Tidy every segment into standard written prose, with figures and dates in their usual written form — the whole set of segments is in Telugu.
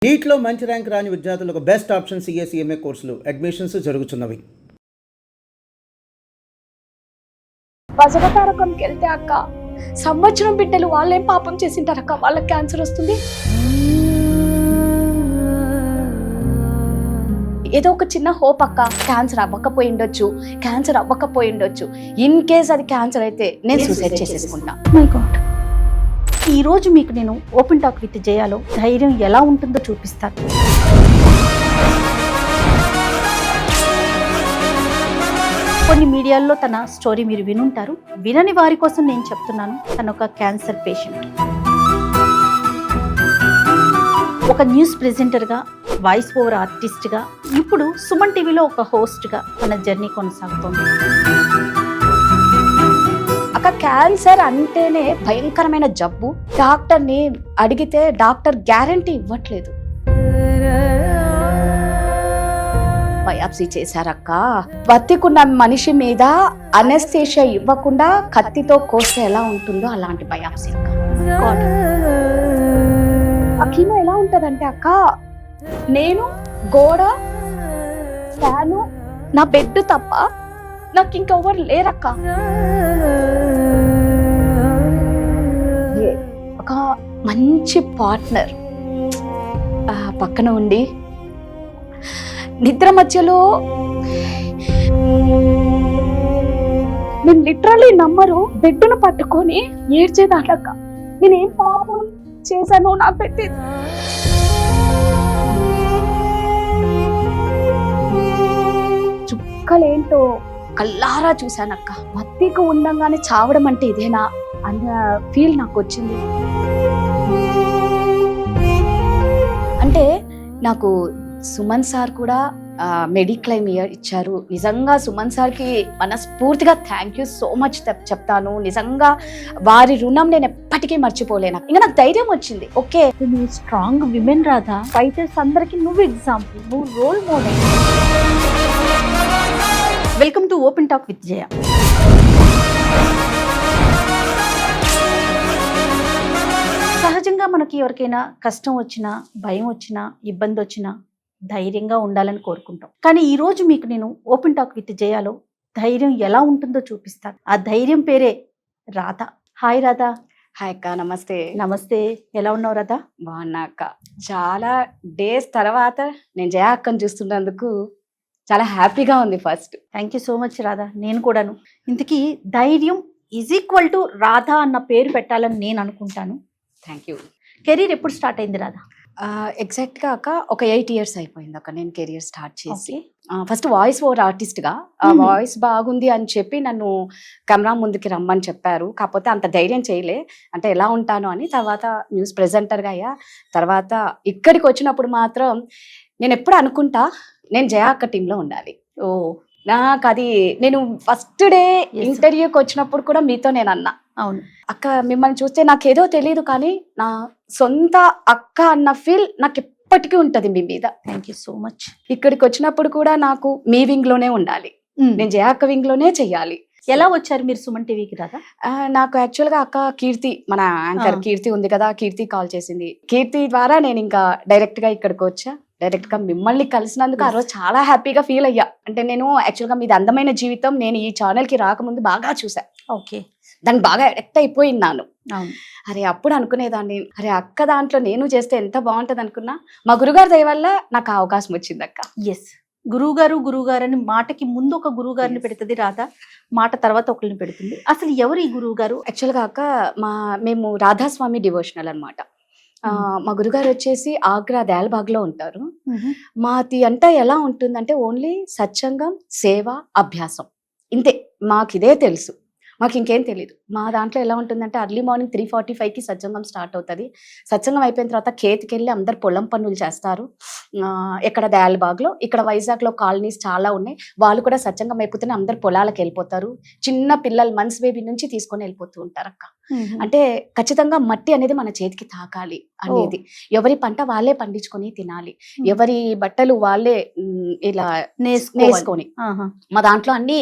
నీట్లో మంచి ర్యాంక్ రాని విద్యార్థులకు బెస్ట్ ఆప్షన్ సిఎస్ఈఎంఏ కోర్సులు అడ్మిషన్స్ జరుగుతున్నవి. బసవతారకంకి వెళ్తే అక్క సంవత్సరం బిడ్డలు వాళ్ళేం పాపం చేసింటారు అక్క, వాళ్ళకి క్యాన్సర్ వస్తుంది. ఏదో ఒక చిన్న హోప్ అక్క, క్యాన్సర్ అవ్వకపోయి ఉండొచ్చు. ఇన్ కేస్ అది క్యాన్సర్ అయితే నేను సూసైడ్ చేసేసుకుంటా. మై గాడ్, ఈరోజు మీకు నేను ఓపెన్ టాక్ విత్ జయాలో ధైర్యం ఎలా ఉంటుందో చూపిస్తాను. కొన్ని మీడియాల్లో తన స్టోరీ మీరు వినుంటారు, వినని వారి కోసం నేను చెప్తున్నాను. తను ఒక క్యాన్సర్ పేషెంట్. ఒక న్యూస్ ప్రెజెంటర్గా, వాయిస్ ఓవర్ ఆర్టిస్ట్గా, ఇప్పుడు సుమన్ టీవీలో ఒక హోస్ట్గా తన జర్నీ కొనసాగుతోంది. అక్క క్యాన్సర్ అంటేనే భయంకరమైన జబ్బు. డాక్టర్ని అడిగితే డాక్టర్ గ్యారంటీ ఇవ్వట్లేదు. బయాప్సీ చేశారక్క, బతికున్న మనిషి మీద అనెస్థీషియా ఇవ్వకుండా కత్తితో కోస్తే ఎలా ఉంటుందో అలాంటి బయాప్సీ అక్క. ఆ కీమో ఎలా ఉంటదంటే అక్క, నేను గోడ, ఫ్యాను, నా బెడ్ తప్ప నాకు ఇంకెవరు లేరక్క. ఒక మంచి పార్ట్నర్ పక్కన ఉండి నిద్ర మధ్యలో నేను లిటరలీ నమ్మరు, బెడ్డును పట్టుకొని ఏడ్చేదానక్క. నేనేం పాపం చేశాను నాకు పెట్టేది. చుక్కలేంటో కల్లారా చూశానక్క. బతికి ఉండంగానే చావడం అంటే ఇదేనా అన్న ఫీల్ నాకు వచ్చింది. అంటే నాకు సుమన్ సార్ కూడా మెడిక్లైమ్ ఇచ్చారు. నిజంగా సుమన్ సార్కి మనస్ఫూర్తిగా థ్యాంక్ యూ సో మచ్ చెప్తాను. నిజంగా వారి రుణం నేను ఎప్పటికీ మర్చిపోలేను. ఇంకా నాకు ధైర్యం వచ్చింది. ఓకే, నువ్వు స్ట్రాంగ్ విమెన్ రాధా. ఫైటర్స్ అందరికి నువ్వు ఎగ్జాంపుల్, నువ్వు role model. Welcome to open talk with Jaya. సహజంగా మనకి ఎవరికైనా కష్టం వచ్చినా, భయం వచ్చినా, ఇబ్బంది వచ్చినా ధైర్యంగా ఉండాలని కోరుకుంటాం. కానీ ఈ రోజు మీకు నేను ఓపెన్ టాక్ విత్ జయాలో ధైర్యం ఎలా ఉంటుందో చూపిస్తాను. ఆ ధైర్యం పేరే రాధ. హాయ్ రాధా. హాయ్ అక్క, నమస్తే. నమస్తే, ఎలా ఉన్నావు రాధా? బాగున్నా అక్క. చాలా డేస్ తర్వాత నేను జయ అక్కను చూస్తున్నందుకు చాలా హ్యాపీగా ఉంది. First thank you so much Radha. నేను కూడాను. ఇంతకీ ధైర్యం ఈజ్ ఈక్వల్ టు రాధా అన్న పేరు పెట్టాలని నేను అనుకుంటాను. Thank you. కెరీర్ ఎప్పుడు స్టార్ట్ అయింది రాధా? ఎగ్జాక్ట్గా అక్క ఒక 8 years అయిపోయింది అక్క నేను కెరియర్ స్టార్ట్ చేసి. ఫస్ట్ వాయిస్ ఓవర్ ఆర్టిస్ట్గా వాయిస్ బాగుంది అని చెప్పి నన్ను కెమెరా ముందుకి రమ్మని చెప్పారు. కాకపోతే అంత ధైర్యం చేయలే, అంటే ఎలా ఉంటాను అని. తర్వాత న్యూస్ ప్రెజెంటర్గా అయ్యా. తర్వాత ఇక్కడికి వచ్చినప్పుడు మాత్రం నేను ఎప్పుడు అనుకుంటా నేను జయ అక్క టీంలో ఉండాలి. ఓ, నాకు అది నేను ఫస్ట్ డే ఇంటర్వ్యూకి వచ్చినప్పుడు కూడా మీతో నేను అన్నా, అవును అక్క మిమ్మల్ని చూస్తే నాకేదో తెలియదు కానీ నా సొంత అక్క అన్న ఫీల్ నాకు ఎప్పటికీ ఉంటది మీ మీద. Thank you so much. ఇక్కడికి వచ్చినప్పుడు కూడా నాకు మీ వింగ్ లోనే ఉండాలి, నేను జయ అక్క వింగ్ లోనే చెయ్యాలి. ఎలా వచ్చారు మీరు సుమన్ టీవీకి రాధా? నాకు యాక్చువల్ గా అక్క కీర్తి, మన యాంకర్ కీర్తి ఉంది కదా, కీర్తి కాల్ చేసింది. కీర్తి ద్వారా నేను ఇంకా డైరెక్ట్ గా ఇక్కడికి వచ్చా. డైరెక్ట్ గా మిమ్మల్ని కలిసినందుకు ఆ రోజు చాలా హ్యాపీగా ఫీల్ అయ్యా. అంటే నేను యాక్చువల్ గా మీది అందమైన జీవితం నేను ఈ ఛానల్ కి రాకముందు బాగా చూసా. ఓకే, దానికి బాగా అడిక్ట్ అయిపోయినాను. అవును. అరే అప్పుడు అనుకునేదాన్ని, అరే అక్క దాంట్లో నేను చేస్తే ఎంత బాగుంటది అనుకున్నా. మా గురుగారి దయ వల్ల నాకు ఆ అవకాశం వచ్చింది అక్క. ఎస్, గురువుగారు అని మాటకి ముందు ఒక గురువు గారిని పెడుతుంది రాధా, మాట తర్వాత ఒకరిని పెడుతుంది. అసలు ఎవరు ఈ గురువు గారు? యాక్చువల్ గా అక్క మేము రాధాస్వామి డివోషనల్ అన్నమాట. మా గురుగారు వచ్చేసి ఆగ్రా దయాల్బాగ్ లో ఉంటారు. మాది అంతా ఎలా ఉంటుందంటే ఓన్లీ సత్సంగం, సేవ, అభ్యాసం, ఇంతే. మాకు ఇదే తెలుసు, మాకు ఇంకేం తెలియదు. మా దాంట్లో ఎలా ఉంటుందంటే అర్లీ మార్నింగ్ 3:45కి సత్సంగం స్టార్ట్ అవుతుంది. సత్సంగం అయిపోయిన తర్వాత కేతికి వెళ్ళి అందరు పొలం పనులు చేస్తారు. ఇక్కడ దయాల్బాగ్లో, ఇక్కడ వైజాగ్లో కాలనీస్ చాలా ఉన్నాయి. వాళ్ళు కూడా సత్సంగం అయిపోతేనే అందరు పొలాలకు వెళ్ళిపోతారు. చిన్న పిల్లలు మంత్స్ బేబీ నుంచి తీసుకొని వెళ్ళిపోతూ ఉంటారు అక్క. అంటే ఖచ్చితంగా మట్టి అనేది మన చేతికి తాకాలి అనేది. ఎవరి పంట వాళ్ళే పండించుకొని తినాలి, ఎవరి బట్టలు వాళ్ళే ఇలా నేసుకొని. మా దాంట్లో అన్ని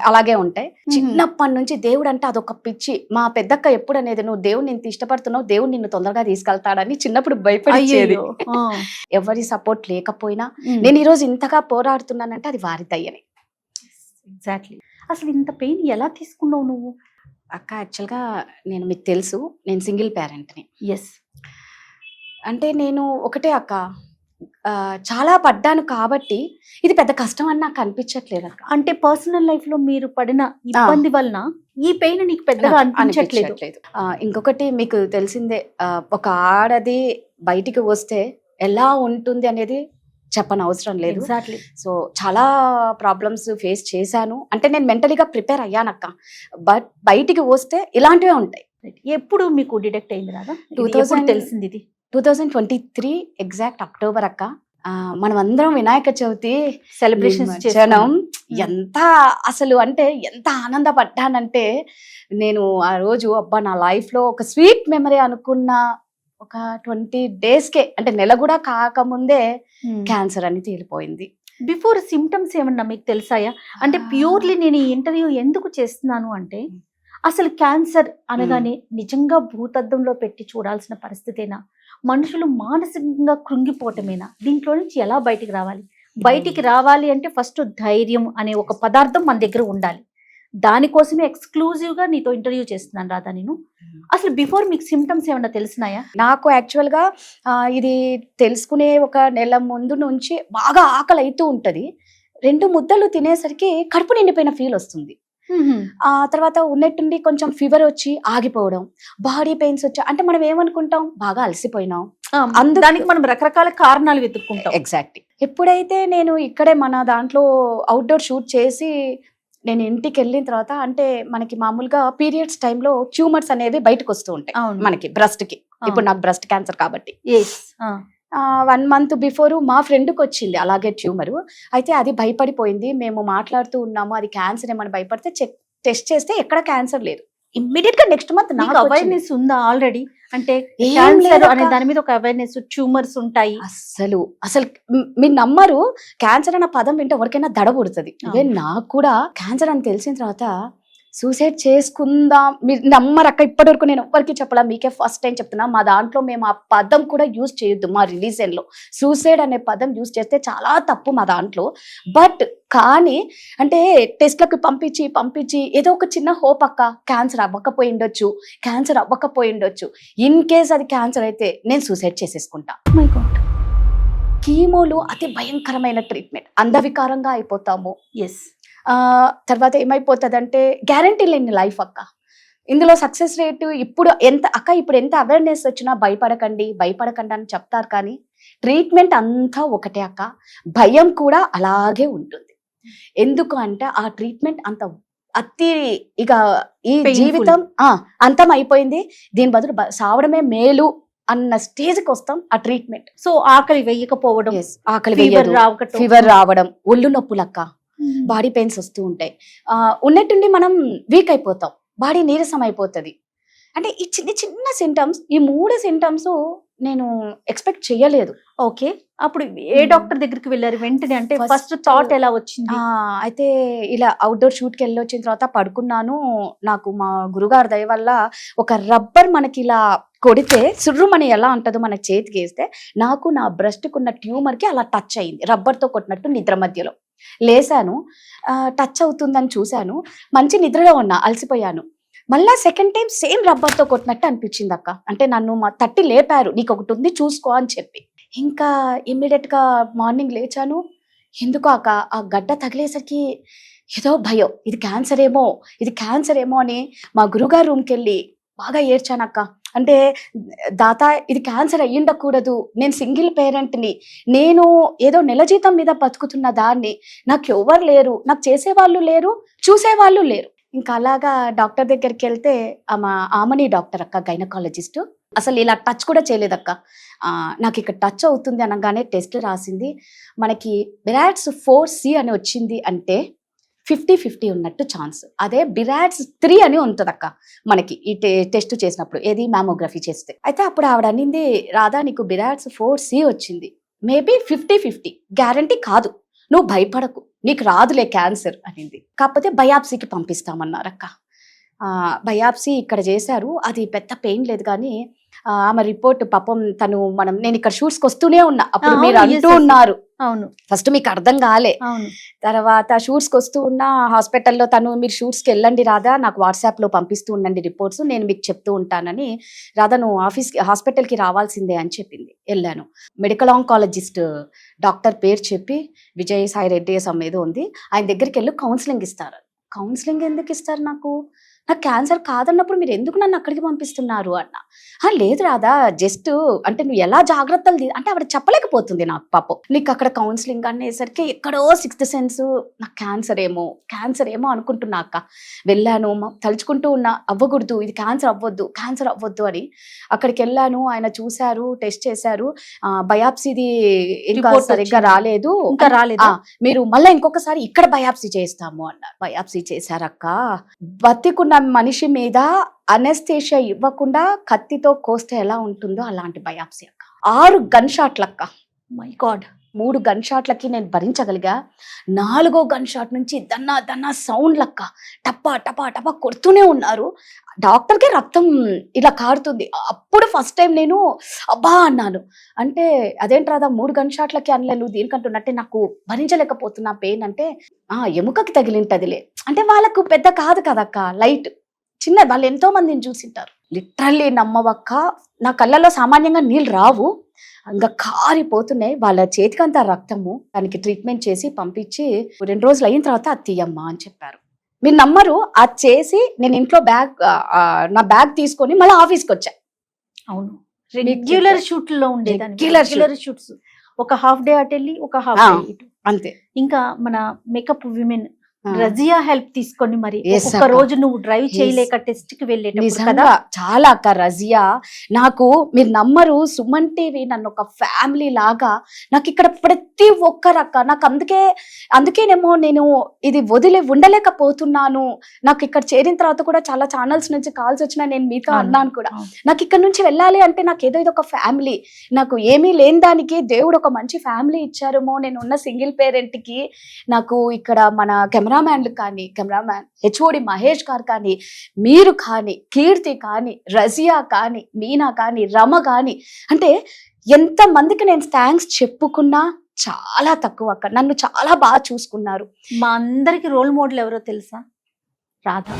అలాగే ఉంటాయి. చిన్నప్పటి నుంచి దేవుడు అంటే అదొక పిచ్చి. మా పెద్దక్క ఎప్పుడు అనేది, నువ్వు దేవుడు ఇంత ఇష్టపడుతున్నావు, దేవుడు నిన్ను తొందరగా తీసుకెళ్తాడని చిన్నప్పుడు భయపడేది. ఎవరి సపోర్ట్ లేకపోయినా నేను ఈ రోజు ఇంతగా పోరాడుతున్నానంటే అది వారి దయ్యనే. ఎగ్జాక్ట్లీ. అసలు ఇంత పెయిన్ ఎలా తీసుకున్నావు నువ్వు? అక్క యాక్చువల్గా మీకు తెలుసు, నేను సింగిల్ పేరెంట్ని. ఎస్. అంటే నేను ఒకటే అక్క, చాలా పడ్డాను కాబట్టి ఇది పెద్ద కష్టం అని నాకు అనిపించట్లేదు అక్క. అంటే పర్సనల్ లైఫ్ లో మీరు పడిన ఇబ్బంది వలన ఈ పెయిన్ నీకు పెద్దగా అనిపించట్లేదు. ఇంకొకటి మీకు తెలిసిందే, ఒక ఆడది బయటికి వస్తే ఎలా ఉంటుంది అనేది చెప్పని అవసరం లేదు. ఎగ్జాక్ట్లీ. సో చాలా ప్రాబ్లమ్స్ ఫేస్ చేశాను. అంటే నేను మెంటలీగా ప్రిపేర్ అయ్యానక్క. బట్ బయటికి వస్తే ఇలాంటివే ఉంటాయి. ఎప్పుడు మీకు డిటెక్ట్ అయింది రాదా? 2000 తెలిసింది ఇది? 2023 ఎగ్జాక్ట్ అక్టోబర్ అక్క. మనం అందరం వినాయక చవితి సెలబ్రేషన్స్ చేయడం ఎంత అసలు అంటే ఎంత ఆనందపడ్డానంటే, నేను ఆ రోజు అబ్బా నా లైఫ్ లో ఒక స్వీట్ మెమరీ అనుకున్న ఒక 20 డేస్కే, అంటే నెల కూడా కాకముందే క్యాన్సర్ అని తేలిపోయింది. బిఫోర్ సిమ్టమ్స్ ఏమన్నా మీకు తెలుసాయా? అంటే ప్యూర్లీ నేను ఈ ఇంటర్వ్యూ ఎందుకు చేస్తున్నాను అంటే, అసలు క్యాన్సర్ అనగానే నిజంగా భూతద్దంలో పెట్టి చూడాల్సిన పరిస్థితేనా? మనుషులు మానసికంగా కృంగిపోవటమేనా? దీంట్లో నుంచి ఎలా బయటికి రావాలి? బయటికి రావాలి అంటే ఫస్ట్ ధైర్యం అనే ఒక పదార్థం మన దగ్గర ఉండాలి. దానికోసమే ఎక్స్క్లూజివ్ గా నీతో ఇంటర్వ్యూ చేస్తున్నాను రాధా నేను. అసలు బిఫోర్ మీకు సిమ్టమ్స్ ఏమన్నా తెలిసినాయా? నాకు యాక్చువల్ గా ఇది తెలుసుకునే ఒక నెల ముందు నుంచి బాగా ఆకలి అవుతూ ఉంటది. 2 ముద్దలు తినేసరికి కడుపు నిండిపోయిన ఫీల్ వస్తుంది. ఆ తర్వాత ఉన్నట్టుండి కొంచెం ఫీవర్ వచ్చి ఆగిపోవడం, బాడీ పెయిన్స్ వచ్చి, అంటే మనం ఏమనుకుంటాం, బాగా అలసిపోయినాం, దానికి మనం రకరకాల కారణాలు వెతుక్కుంటాం. ఎగ్జాక్ట్లీ. ఎప్పుడైతే నేను ఇక్కడే మన దాంట్లో అవుట్డోర్ షూట్ చేసి నేను ఇంటికి వెళ్ళిన తర్వాత, అంటే మనకి మామూలుగా పీరియడ్స్ టైంలో ట్యూమర్స్ అనేవి బయటకు వస్తూ ఉంటాయి మనకి బ్రెస్ట్ కి. ఇప్పుడు నాకు బ్రెస్ట్ క్యాన్సర్ కాబట్టి 1 మంత్ బిఫోర్ మా ఫ్రెండ్కి వచ్చింది అలాగే ట్యూమరు. అయితే అది భయపడిపోయింది. మేము మాట్లాడుతూ ఉన్నాము, అది క్యాన్సర్ ఏమని భయపడితే టెస్ట్ చేస్తే ఎక్కడ క్యాన్సర్ లేదు. ఇమ్మీడియట్ గా నెక్స్ట్ మంత్ నాకు అవేర్నెస్ ఉందా ఆల్రెడీ? అంటే క్యాన్సర్ అనే దాని మీద ఒక అవేర్నెస్, ట్యూమర్స్ ఉంటాయి. అసలు మీరు నమ్మరు, క్యాన్సర్ అన్న పదం వింటే ఎవరికైనా దడ పుడుతుంది. ఈవెన్ నాకు కూడా క్యాన్సర్ అని తెలిసిన తర్వాత సూసైడ్ చేసుకుందాం, మీరు నమ్మరక్క, ఇప్పటి వరకు నేను ఎవరికి చెప్పలా, మీకే ఫస్ట్ టైం చెప్తున్నా. మా దాంట్లో మేము ఆ పదం కూడా యూజ్ చేయొద్దు. మా రిలీజియన్ లో సూసైడ్ అనే పదం యూజ్ చేస్తే చాలా తప్పు మా దాంట్లో. బట్ కానీ అంటే టెస్ట్లకు పంపించి ఏదో ఒక చిన్న హోప్ అక్క, క్యాన్సర్ అవ్వకపోయి ఉండొచ్చు. ఇన్ కేస్ అది క్యాన్సర్ అయితే నేను సూసైడ్ చేసేసుకుంటా. My god. కీమోలు అతి భయంకరమైన ట్రీట్మెంట్, అందవికారంగా అయిపోతాము. ఎస్. తర్వాత ఏమైపోతుంది అంటే గ్యారంటీ లేని లైఫ్ అక్క. ఇందులో సక్సెస్ రేటు ఇప్పుడు ఎంత అవేర్నెస్ వచ్చినా భయపడకండి అని చెప్తారు, కానీ ట్రీట్మెంట్ అంతా ఒకటే అక్క. భయం కూడా అలాగే ఉంటుంది. ఎందుకు అంటే ఆ ట్రీట్మెంట్ అంత ఇక ఈ జీవితం అంతం అయిపోయింది, దీని బదులు సావడమే మేలు అన్న స్టేజ్కి వస్తాం ఆ ట్రీట్మెంట్. సో ఆకలి వేయకపోవడం, ఫీవర్ రావడం, ఒళ్ళు నొప్పులక్క, బాడీ పెయిన్స్ వస్తూ ఉంటాయి. ఉన్నట్టుండి మనం వీక్ అయిపోతాం, బాడీ నీరసం అయిపోతుంది. అంటే ఈ చిన్న సింటమ్స్, ఈ 3 సింటమ్స్ నేను ఎక్స్పెక్ట్ చేయలేదు. ఓకే. అప్పుడు ఏ డాక్టర్ దగ్గరికి వెళ్ళారు వెంటనే? అంటే ఫస్ట్ థాట్ ఎలా వచ్చింది? అయితే ఇలా అవుట్డోర్ షూట్కి వెళ్ళి వచ్చిన తర్వాత పడుకున్నాను. నాకు మా గురుగారి దయ వల్ల ఒక రబ్బర్ మనకి ఇలా కొడితే సుర్రుమని ఎలా ఉంటుందో మన చేతికి వేస్తే, నాకు నా బ్రెస్ట్కి ఉన్న ట్యూమర్కి అలా టచ్ అయింది, రబ్బర్తో కొట్టినట్టు. నిద్ర మధ్యలో లేసాను, టచ్ అవుతుందని చూశాను, మంచి నిద్రలో ఉన్నా, అలసిపోయాను. మళ్ళా సెకండ్ టైం సేమ్ రబ్బర్తో కొట్టినట్టు అనిపించింది అక్క. అంటే నన్ను తట్టి లేపారు, నీకు ఒకటి ఉంది చూసుకో అని చెప్పి. ఇంకా ఇమ్మీడియట్ గా మార్నింగ్ లేచాను. ఎందుకో అక్క ఆ గడ్డ తగిలేసరికి ఏదో భయం, ఇది క్యాన్సర్ ఏమో అని మా గురుగారు రూమ్కి వెళ్ళి బాగా ఏడ్చానక్క. అంటే దాత, ఇది క్యాన్సర్ అయ్యుండకూడదు, నేను సింగిల్ పేరెంట్ని, నేను ఏదో నెల జీతం మీద బతుకుతున్న దాన్ని, నాకు ఎవరు లేరు, నాకు చేసేవాళ్ళు లేరు, చూసేవాళ్ళు లేరు. ఇంకా అలాగా డాక్టర్ దగ్గరికి వెళ్తే ఆమని డాక్టర్ అక్క, గైనకాలజిస్ట్, అసలు ఇలా టచ్ కూడా చేయలేదక్క. నాకు ఇక్కడ టచ్ అవుతుంది అనగానే టెస్ట్ రాసింది. మనకి బిరాట్స్ 4C అని వచ్చింది అంటే 50-50 ఉన్నట్టు ఛాన్స్. అదే బిరాట్స్ 3 అని ఉంటుంది అక్క మనకి ఈ టెస్ట్ చేసినప్పుడు, ఏది మ్యామోగ్రఫీ చేస్తే. అయితే అప్పుడు ఆవిడ అనింది, రాధా నీకు బిరాట్స్ 4C వచ్చింది, మేబీ 50-50, గ్యారంటీ కాదు, నువ్వు భయపడకు, నీకు రాదులే క్యాన్సర్ అనింది. కాకపోతే బయాప్సీకి పంపిస్తామన్నారు అక్క. బయాప్సీ ఇక్కడ చేశారు, అది పెద్ద పెయిన్ లేదు కానీ ఆమె రిపోర్ట్ పాపం నేను ఇక్కడ షూట్స్కి వస్తూనే ఉన్నా, అప్పుడు మీరు అంటూ ఉన్నారు, అవును, ఫస్ట్ మీకు అర్థం కాలే, అవును, తర్వాత షూట్స్కి వస్తూ ఉన్న హాస్పిటల్లో మీరు షూట్స్కి వెళ్ళండి రాధా, నాకు వాట్సాప్లో పంపిస్తూ ఉండండి రిపోర్ట్స్, నేను మీకు చెప్తూ ఉంటానని. రాధా నువ్వు హాస్పిటల్కి రావాల్సిందే అని చెప్పింది. వెళ్ళాను. మెడికల్ ఆంకాలజిస్ట్ డాక్టర్ పేరు చెప్పి విజయసాయి రెడ్డి ఏదో ఉంది, ఆయన దగ్గరికి వెళ్ళి కౌన్సిలింగ్ ఇస్తారు. కౌన్సిలింగ్ ఎందుకు ఇస్తారు? నాకు క్యాన్సర్ కాదన్నప్పుడు మీరు ఎందుకు నన్ను అక్కడికి పంపిస్తున్నారు అన్న. లేదు రాదా, జస్ట్ అంటే నువ్వు ఎలా జాగ్రత్తలు అంటే ఆవిడ చెప్పలేకపోతుంది నాకు పాపం. నీకు అక్కడ కౌన్సిలింగ్ అనేసరికి ఎక్కడో సిక్స్త్ సెన్స్, నాకు క్యాన్సర్ ఏమో అనుకుంటున్నా అక్క. వెళ్ళాను, తలుచుకుంటూ ఉన్నా, అవ్వకూడదు, ఇది క్యాన్సర్ అవ్వద్దు అని. అక్కడికి వెళ్ళాను, ఆయన చూశారు, టెస్ట్ చేశారు, బయాప్సీది ఇంకా సరిగ్గా రాలేదు, మీరు మళ్ళీ ఇంకొకసారి ఇక్కడ బయాప్సీ చేస్తాము అన్నారు. బయాప్సీ చేశారక్క. బతికున్న మనిషి మీద అనెస్థీషియా ఇవ్వకుండా కత్తితో కోస్తే ఎలా ఉంటుందో అలాంటి బయాప్సీ అక్క. 6 గన్ షాట్లక్క. మై గాడ్, 3 గన్ షాట్లకి నేను భరించగలిగా. 4వ గన్ షాట్ నుంచి దన్నా సౌండ్ లక్క, టపా టపా టపా కొడుతూనే ఉన్నారు. డాక్టర్కే రక్తం ఇలా కారుతుంది. అప్పుడు ఫస్ట్ టైం నేను అబ్బా అన్నాను. అంటే అదేంటి రాదా 3 గన్ షాట్లకి అనలే, నువ్వు దీనికంటున్నట్టే నాకు భరించలేకపోతున్నా పెయిన్ అంటే, ఎముకకి తగిలింటదిలే అంటే వాళ్ళకు పెద్ద కాదు కదక్క, లైట్ చిన్న, వాళ్ళు ఎంతో మందిని చూసింటారు. లిటరల్లీ నమ్మవక్క, నా కళ్ళలో సామాన్యంగా నీళ్ళు రావు, ఇంకా కారిపోతున్నాయి. వాళ్ళ చేతికంతా రక్తము. దానికి ట్రీట్మెంట్ చేసి పంపించి 2 రోజులు అయిన తర్వాత అది తీయమ్మా అని చెప్పారు. మీరు నమ్మరు, అది చేసి నేను ఇంట్లో నా బ్యాగ్ తీసుకొని మళ్ళీ ఆఫీస్కి వచ్చా. అవును, రెగ్యులర్ షూట్ లో ఉండేది, రెగ్యులర్ షూట్స్, ఒక హాఫ్ డే అటు వెళ్ళి ఒక హాఫ్ డే ఇటు, అంతే. ఇంకా మన మేకప్ విమెన్ రజియా హెల్ప్ తీసుకొని మరి ఒక రోజు నువ్వు డ్రైవ్ చేయలేక టెస్ట్ కి వెళ్ళేటప్పుడు కదా, చాలా అక్క. రజియా నాకు, మీరు నమ్మరు, సుమన్ టీవీ నన్ను ఒక ఫ్యామిలీ లాగా, నాకు ఇక్కడ ప్రతి ఒక్కరక్క, నాకు అందుకేనేమో నేను ఇది వదిలి ఉండలేకపోతున్నాను. నాకు ఇక్కడ చేరిన తర్వాత కూడా చాలా ఛానల్స్ నుంచి కాల్స్ వచ్చినా నేను మీతో అన్నాను కూడా, నాకు ఇక్కడ నుంచి వెళ్ళాలి అంటే నాకు ఏదో ఇది ఒక ఫ్యామిలీ, నాకు ఏమీ లేని దానికి దేవుడు ఒక మంచి ఫ్యామిలీ ఇచ్చారేమో. నేను ఉన్న సింగిల్ పేరెంట్ కి నాకు ఇక్కడ మన కెమెరామ్యాన్లు కానీ, కెమెరామ్యాన్ హెచ్ఓడి మహేష్ గారు కానీ, మీరు కానీ, కీర్తి కానీ, రజియా కానీ, మీనా కానీ, రమ కానీ, అంటే ఎంత మందికి నేను థ్యాంక్స్ చెప్పుకున్నా చాలా తక్కువ అక్క. నన్ను చాలా బాగా చూసుకున్నారు. మా అందరికి రోల్ మోడల్ ఎవరో తెలుసా? రాధా.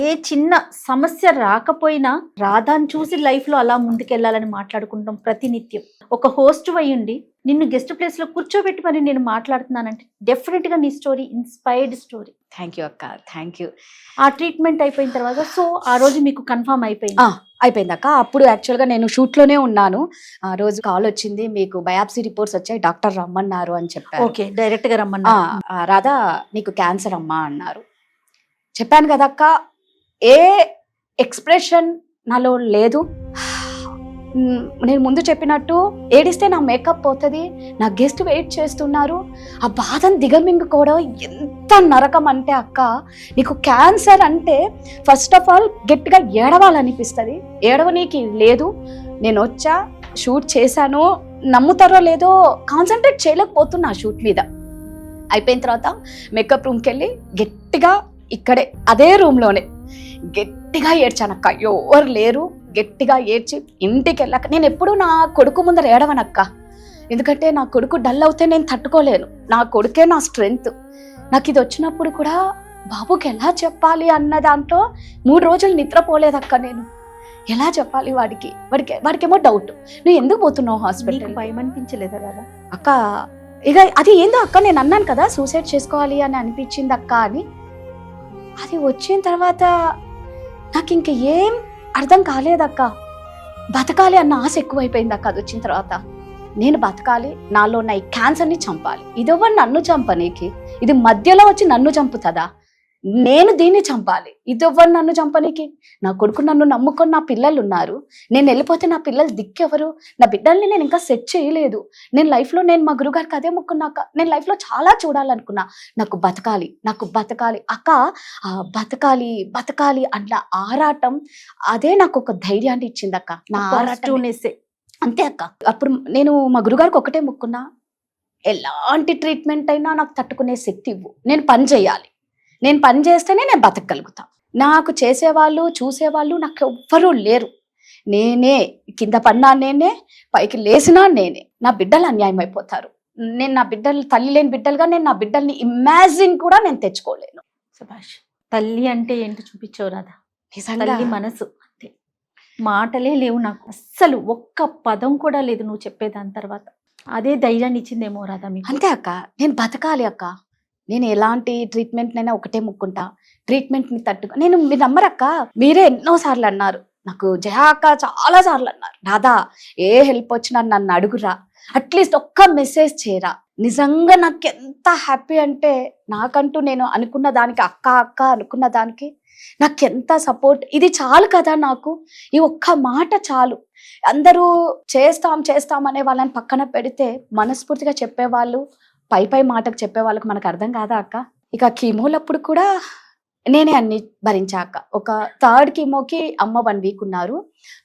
ఏ చిన్న సమస్య రాకపోయినా రాధాని చూసి లైఫ్ లో అలా ముందుకెళ్లాలని మాట్లాడుకుంటాం ప్రతినిత్యం. ఒక హోస్ట్ అయ్యుండి నిన్ను గెస్ట్ ప్లేస్ లో కూర్చోబెట్టి మరి నేను మాట్లాడుతున్నానంటే డెఫినెట్ గా నీ story inspired story. Thank you అక్క, థ్యాంక్ యూ. ఆ ట్రీట్మెంట్ అయిపోయిన తర్వాత సో ఆ రోజు మీకు కన్ఫర్మ్ అయిపోయింది అక్క. అప్పుడు యాక్చువల్గా నేను షూట్లోనే ఉన్నాను. ఆ రోజు కాల్ వచ్చింది, మీకు బయాప్సీ రిపోర్ట్స్ వచ్చాయి, డాక్టర్ రమ్మన్నారు అని చెప్పారు. ఓకే, డైరెక్ట్ గా రమ్మన్నారు. రాధా నీకు క్యాన్సర్ అమ్మా అన్నారు. చెప్పాను కదా అక్క, ఏ ఎక్స్ప్రెషన్ నాలో లేదు. నేను ముందు చెప్పినట్టు ఏడిస్తే నా మేకప్ పోతుంది, నా గెస్ట్ వెయిట్ చేస్తున్నారు, ఆ బాధను దిగమింగుకోవడం ఎంత నరకం అంటే అక్క. నీకు క్యాన్సర్ అంటే ఫస్ట్ ఆఫ్ ఆల్ గట్టిగా ఏడవాలనిపిస్తుంది, ఏడవనీకి లేదు. నేను వచ్చా, షూట్ చేశాను, నమ్ముతారో లేదో కాన్సన్ట్రేట్ చేయలేకపోతున్నా ఆ షూట్ మీద. అయిపోయిన తర్వాత మేకప్ రూమ్కి వెళ్ళి గట్టిగా ఇక్కడే అదే రూమ్లోనే గట్టిగా ఏడ్చానక్క. ఎవరు లేరు, గట్టిగా ఏడ్చి ఇంటికి వెళ్ళాక నేను ఎప్పుడు నా కొడుకు ముందర ఏడవనక్క. ఎందుకంటే నా కొడుకు డల్ అవుతే నేను తట్టుకోలేను, నా కొడుకే నా స్ట్రెంగ్త్. నాకు ఇది వచ్చినప్పుడు కూడా బాబుకి ఎలా చెప్పాలి అన్న దాంట్లో 3 రోజులు నిద్రపోలేదక్క. నేను ఎలా చెప్పాలి వాడికేమో డౌట్, నువ్వు ఎందుకు పోతున్నావు హాస్పిటల్, భయం అనిపించలేదా కదా అక్క? ఇక అది ఏందో అక్క, నేను అన్నాను కదా సూసైడ్ చేసుకోవాలి అని అనిపించింది అక్క అని. అది వచ్చిన తర్వాత నాకు ఇంక ఏం అర్థం కాలేదక్క. బతకాలి అన్న ఆశ ఎక్కువైపోయింది అక్క. అది వచ్చిన తర్వాత నేను బతకాలి, నాలో ఉన్న ఈ క్యాన్సర్ని చంపాలి. ఇదెవరు నన్ను చంపనీకి, ఇది మధ్యలో వచ్చి నన్ను చంపుతుందా? నేను దీన్ని చంపాలి, ఇదెవ్వరు నన్ను చంపనీకి? నా కొడుకు నన్ను నమ్ముకొని నా పిల్లలు ఉన్నారు, నేను వెళ్ళిపోతే నా పిల్లలు దిక్కెవరు? నా బిడ్డల్ని నేను ఇంకా సెట్ చేయలేదు. నేను లైఫ్లో మా గురుగారికి అదే మొక్కున్నాక, నేను లైఫ్లో చాలా చూడాలనుకున్నా. నాకు బతకాలి అక్క. బతకాలి అట్లా ఆరాటం, అదే నాకు ఒక ధైర్యాన్ని ఇచ్చింది అక్క. నా ఆరాటం అంతే అక్క. అప్పుడు నేను మా గురుగారికి ఒకటే మొక్కున్నా, ఎలాంటి ట్రీట్మెంట్ అయినా నాకు తట్టుకునే శక్తి ఇవ్వు, నేను పని చేయాలి, నేను పని చేస్తేనే నేను బతకగలుగుతా. నాకు చేసేవాళ్ళు చూసేవాళ్ళు నాకు ఎవ్వరూ లేరు. నేనే కింద పడినా నేనే, పైకి లేసినా నేనే. నా బిడ్డలు అన్యాయం అయిపోతారు. నేను నా బిడ్డలు, తల్లి లేని బిడ్డలుగా నేను నా బిడ్డల్ని ఇమాజిన్ కూడా నేను తెచ్చుకోలేను. సుభాష్, తల్లి అంటే ఏంటో చూపించావు రాధా. నిజంగా తల్లి మనసు అంతే, మాటలే లేవు నాకు, అస్సలు ఒక్క పదం కూడా లేదు నువ్వు చెప్పేదాని తర్వాత. అదే ధైర్యాన్ని ఇచ్చిందేమో రాధా మీకు. అంతే అక్క, నేను బతకాలి అక్క. నేను ఎలాంటి ట్రీట్మెంట్ నైనా ఒకటే ముక్కుంటా, ట్రీట్మెంట్ ని తట్టుకో. నేను మీరు నమ్మరక్క, మీరే ఎన్నోసార్లు అన్నారు నాకు, జయా అక్క చాలా సార్లు అన్నారు, రాధా ఏ హెల్ప్ వచ్చినా నన్ను అడుగురా, అట్లీస్ట్ ఒక్క మెసేజ్ చేయరా. నిజంగా నాకు ఎంత హ్యాపీ అంటే, నాకంటూ నేను అనుకున్న దానికి అక్క అక్క అనుకున్న దానికి నాకు ఎంత సపోర్ట్. ఇది చాలు కదా నాకు, ఈ ఒక్క మాట చాలు. అందరూ చేస్తాం అనే వాళ్ళని పక్కన పెడితే మనస్ఫూర్తిగా చెప్పేవాళ్ళు, పై మాటకు చెప్పే వాళ్ళకి మనకు అర్థం కాదా అక్క. ఇక కీమోలప్పుడు కూడా నేనే అన్ని భరించాక. ఒక 3rd కీమోకి అమ్మ 1 వీక్ ఉన్నారు,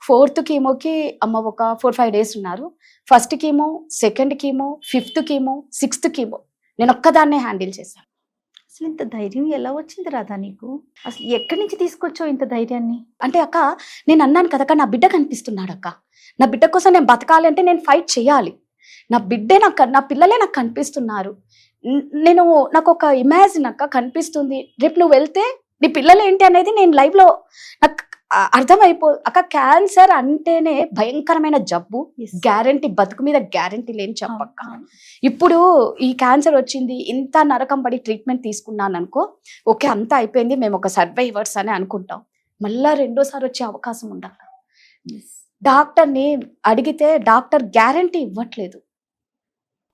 4th కీమోకి అమ్మ ఒక 4-5 days ఉన్నారు, 1st chemo, 2nd chemo, 5th chemo, 6th chemo నేను ఒక్కదాన్నే హ్యాండిల్ చేశాను. అసలు ఇంత ధైర్యం ఎలా వచ్చింది రాధా నీకు? అసలు ఎక్కడి నుంచి తీసుకొచ్చావు ఇంత ధైర్యాన్ని? అంటే అక్క, నేను అన్నాను కదక్క, నా బిడ్డ కనిపిస్తున్నాడు అక్క. నా బిడ్డ కోసం నేను బతకాలి అంటే నేను ఫైట్ చేయాలి. నా బిడ్డే నా పిల్లలే నాకు కనిపిస్తున్నారు. నాకు ఒక ఇమాజిన్ అక్క కనిపిస్తుంది, రేపు నువ్వు వెళ్తే నీ పిల్లలు ఏంటి అనేది నేను లైవ్ లో నాకు అర్థమైపో అక్క. క్యాన్సర్ అంటేనే భయంకరమైన జబ్బు, గ్యారంటీ, బతుకు మీద గ్యారంటీ లేని చెప్పక్క. ఇప్పుడు ఈ క్యాన్సర్ వచ్చింది, ఇంత నరకం పడి ట్రీట్మెంట్ తీసుకున్నాను అనుకో, ఓకే అంతా అయిపోయింది, మేము ఒక సర్వైవర్స్ అని అనుకుంటాం. మళ్ళా 2వ సారి వచ్చే అవకాశం ఉండక. డాక్టర్ని అడిగితే డాక్టర్ గ్యారంటీ ఇవ్వట్లేదు.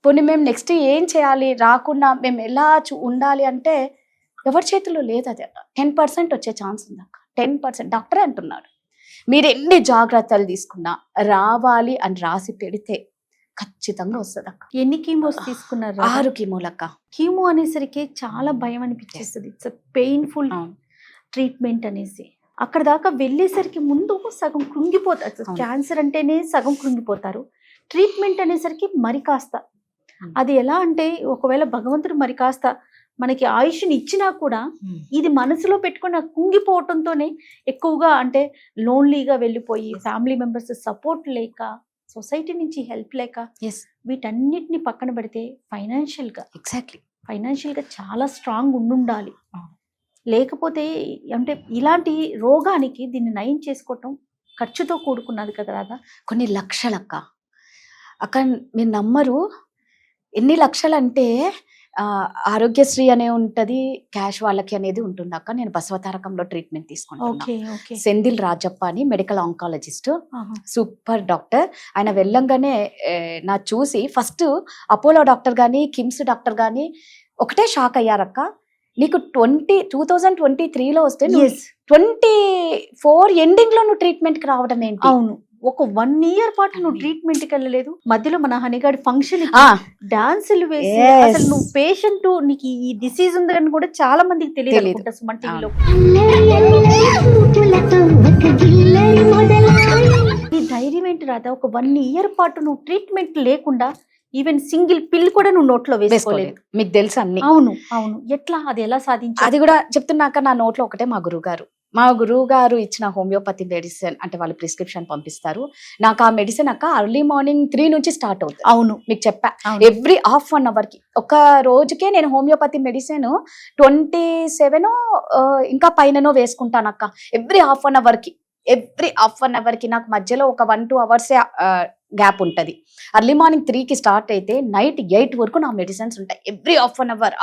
పోనీ మేము నెక్స్ట్ ఏం చేయాలి, రాకుండా మేము ఎలా ఉండాలి అంటే ఎవరి చేతిలో లేదు. అది 10% వచ్చే ఛాన్స్ ఉంది అక్క, 10%. డాక్టరే అంటున్నాడు, మీరు ఎన్ని జాగ్రత్తలు తీసుకున్నా రావాలి అని రాసి పెడితే ఖచ్చితంగా వస్తుంది అక్క. ఎన్ని కీమోస్ తీసుకున్నారు? 6 కీమోలక్క. కీమో అనేసరికి చాలా భయం అనిపించేస్తుంది. ఇట్స్ పెయిన్ఫుల్ ట్రీట్మెంట్ అనేసి. అక్కడ దాకా వెళ్ళేసరికి ముందు సగం కృంగిపోతారు. క్యాన్సర్ అంటేనే సగం కృంగిపోతారు, ట్రీట్మెంట్ అనేసరికి మరి కాస్త. అది ఎలా అంటే, ఒకవేళ భగవంతుడు మరి కాస్త మనకి ఆయుష్ని ఇచ్చినా కూడా ఇది మనసులో పెట్టుకుని కుంగిపోవటంతోనే ఎక్కువగా, అంటే లోన్లీగా వెళ్ళిపోయి, ఫ్యామిలీ మెంబర్స్ సపోర్ట్ లేక, సొసైటీ నుంచి హెల్ప్ లేక, వీటన్నిటిని పక్కన పెడితే ఫైనాన్షియల్గా చాలా స్ట్రాంగ్ ఉండాలి. లేకపోతే అంటే ఇలాంటి రోగానికి దీన్ని నయం చేసుకోవటం ఖర్చుతో కూడుకున్నది కదా రాదా. కొన్ని లక్షలక్క. అక్క మీరు నమ్మరు, ఎన్ని లక్షలు అంటే ఆరోగ్యశ్రీ అనే ఉంటది, క్యాష్ వాళ్ళకి అనేది ఉంటుంది అక్క. నేను బసవతారకంలో ట్రీట్మెంట్ తీసుకుంటాను. సెంధిల్ రాజప్ప అని మెడికల్ ఆంకాలజిస్ట్, సూపర్ డాక్టర్. ఆయన వెళ్ళంగానే నా చూసి ఫస్ట్ అపోలో డాక్టర్ గాని, కిమ్స్ డాక్టర్ గాని ఒకటే షాక్ అయ్యారక్క. నీకు 2023లో వస్తే 24 ఎండింగ్ లో నువ్వు ట్రీట్మెంట్ కి రావడం ఏంటి? అవును, ఒక 1 year పాటు నువ్వు ట్రీట్మెంట్ కి వెళ్ళలేదు. మధ్యలో మన హనీగాడి ఫంక్షన్ డాన్సులు వేసి, అసలు నువ్వు పేషెంట్, నీకు ఈ డిసీజ్ ఉందని కూడా చాలా మందికి తెలియదు సుమన్ టీవీలో. ఈ ధైర్యం ఏంటి రాదా? ఒక 1 year పాటు నువ్వు ట్రీట్మెంట్ లేకుండా ఈవెన్ సింగిల్ పిల్ కూడా నువ్వు నోట్లో వేసుకోలేదు. మీకు తెలుసు అన్ని. అవును, ఎట్లా, అది ఎలా సాధించావు? అది కూడా చెప్తున్నాక నా నోట్లో ఒకటే మా గురువు గారు ఇచ్చిన హోమియోపతి మెడిసిన్, అంటే వాళ్ళు ప్రిస్క్రిప్షన్ పంపిస్తారు నాకు. ఆ మెడిసిన్ అక్క ఎర్లీ మార్నింగ్ 3 నుంచి స్టార్ట్ అవుతుంది. అవును, మీకు చెప్పా, ఎవ్రీ హాఫ్ 1 hour కి. ఒక రోజుకే నేను హోమియోపతి మెడిసిన్ 27 ఇంకా పైననో వేసుకుంటాను అక్క. ఎవ్రీ హాఫ్ 1 hour కి నాకు మధ్యలో ఒక 1-2 hours గ్యాప్ ఉంటుంది. ఎర్లీ మార్నింగ్ 3కి స్టార్ట్ అయితే నైట్ 8 వరకు నా మెడిసిన్స్ ఉంటాయి. ఎవ్రీ హాఫ్ అన్ అవర్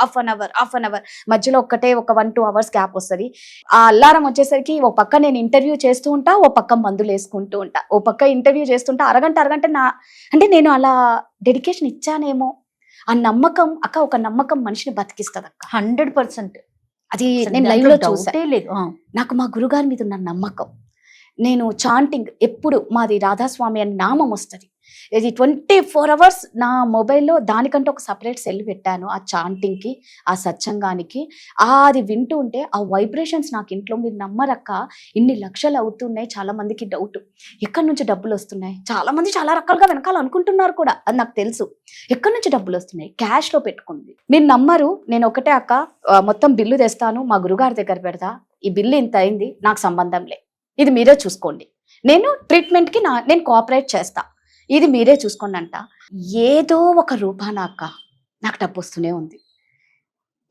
మధ్యలో ఒక 1-2 hours గ్యాప్ వస్తుంది. ఆ అల్లారం వచ్చేసరికి ఓ పక్క నేను ఇంటర్వ్యూ చేస్తూ ఉంటా, ఓ పక్క మందులు వేసుకుంటూ ఉంటా. ఓ పక్క ఇంటర్వ్యూ చేస్తుంటా, అరగంట అంటే నేను అలా డెడికేషన్ ఇచ్చానేమో ఆ నమ్మకం అక్క. ఒక నమ్మకం మనిషిని బతికిస్తుంది అక్క, 100%. అది నేను లైవ్ లో చూసే లేదు. నాకు మా గురుగారి మీద ఉన్న నమ్మకం. నేను చాంటింగ్ ఎప్పుడు, మాది రాధాస్వామి అని నామం వస్తుంది, ఇది 24 hours నా మొబైల్లో దానికంటే ఒక సపరేట్ సెల్ పెట్టాను ఆ చాంటింగ్కి, ఆ సత్సంగానికి. అది వింటూ ఉంటే ఆ వైబ్రేషన్స్ నాకు ఇంట్లో, మీరు నమ్మరక్క, ఇన్ని లక్షలు అవుతున్నాయి. చాలా మందికి డౌట్, ఎక్కడి నుంచి డబ్బులు వస్తున్నాయి, చాలా మంది చాలా రకాలుగా వెనకాల అనుకుంటున్నారు కూడా, అది నాకు తెలుసు. ఎక్కడి నుంచి డబ్బులు వస్తున్నాయి? క్యాష్లో పెట్టుకుంది. మీరు నమ్మరు, నేను ఒకటే అక్క, మొత్తం బిల్లు తెస్తాను, మా గురుగారి దగ్గర పెడతా, ఈ బిల్లు ఇంత అయింది, నాకు సంబంధం లే, ఇది మీరే చూసుకోండి, నేను ట్రీట్మెంట్కి నేను కోఆపరేట్ చేస్తా, ఇది మీరే చూసుకోండి అంట. ఏదో ఒక రూపాన అక్క నాకు డబ్బు వస్తూనే ఉంది.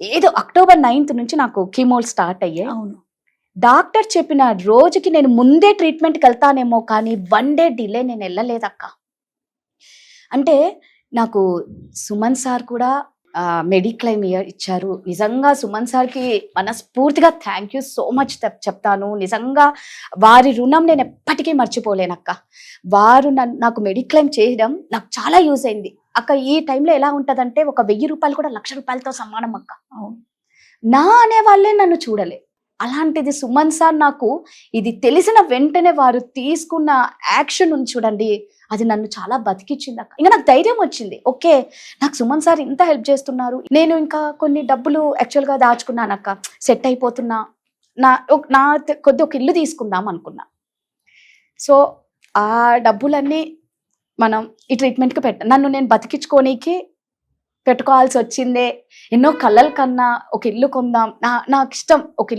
ఏదో October 9th నుంచి నాకు కీమోలు స్టార్ట్ అయ్యాయి. అవును, డాక్టర్ చెప్పిన రోజుకి నేను ముందే ట్రీట్మెంట్కి వెళ్తానేమో, కానీ 1 day డిలే నేను వెళ్ళలేదక్క. అంటే నాకు సుమన్ సార్ కూడా మెడిక్లైమ్ ఇచ్చారు. నిజంగా సుమన్ సార్కి మనస్ఫూర్తిగా థ్యాంక్ యూ సో మచ్ చెప్తాను. నిజంగా వారి రుణం నేను ఎప్పటికీ మర్చిపోలేనక్క. వారు నాకు మెడిక్లైమ్ చేయడం నాకు చాలా యూజ్ అయింది అక్క. ఈ టైంలో ఎలా ఉంటుందంటే, ఒక 1000 రూపాయలు కూడా 1,00,000 రూపాయలతో సమానం అక్క. నా అనే వాళ్ళే నన్ను చూడలే, అలాంటిది సుమన్ సార్ నాకు ఇది తెలిసిన వెంటనే వారు తీసుకున్న యాక్షన్ ఉంది చూడండి, అది నన్ను చాలా బతికిచ్చింది అక్క. ఇంకా నాకు ధైర్యం వచ్చింది, ఓకే నాకు సుమన్ సార్ ఇంత హెల్ప్ చేస్తున్నారు. నేను ఇంకా కొన్ని డబ్బులు యాక్చువల్గా దాచుకున్నాను అక్క, సెట్ అయిపోతున్నా, నా కొద్ది ఒక ఇల్లు తీసుకుందాం అనుకున్నా. సో ఆ డబ్బులన్నీ మనం ఈ ట్రీట్మెంట్కి నన్ను నేను బతికించుకోనీకి పెట్టుకోవాల్సి వచ్చిందే. ఎన్నో కళ్ళల కన్నా ఒక ఇల్లు కొందాం, నాకు ఇష్టం ఒక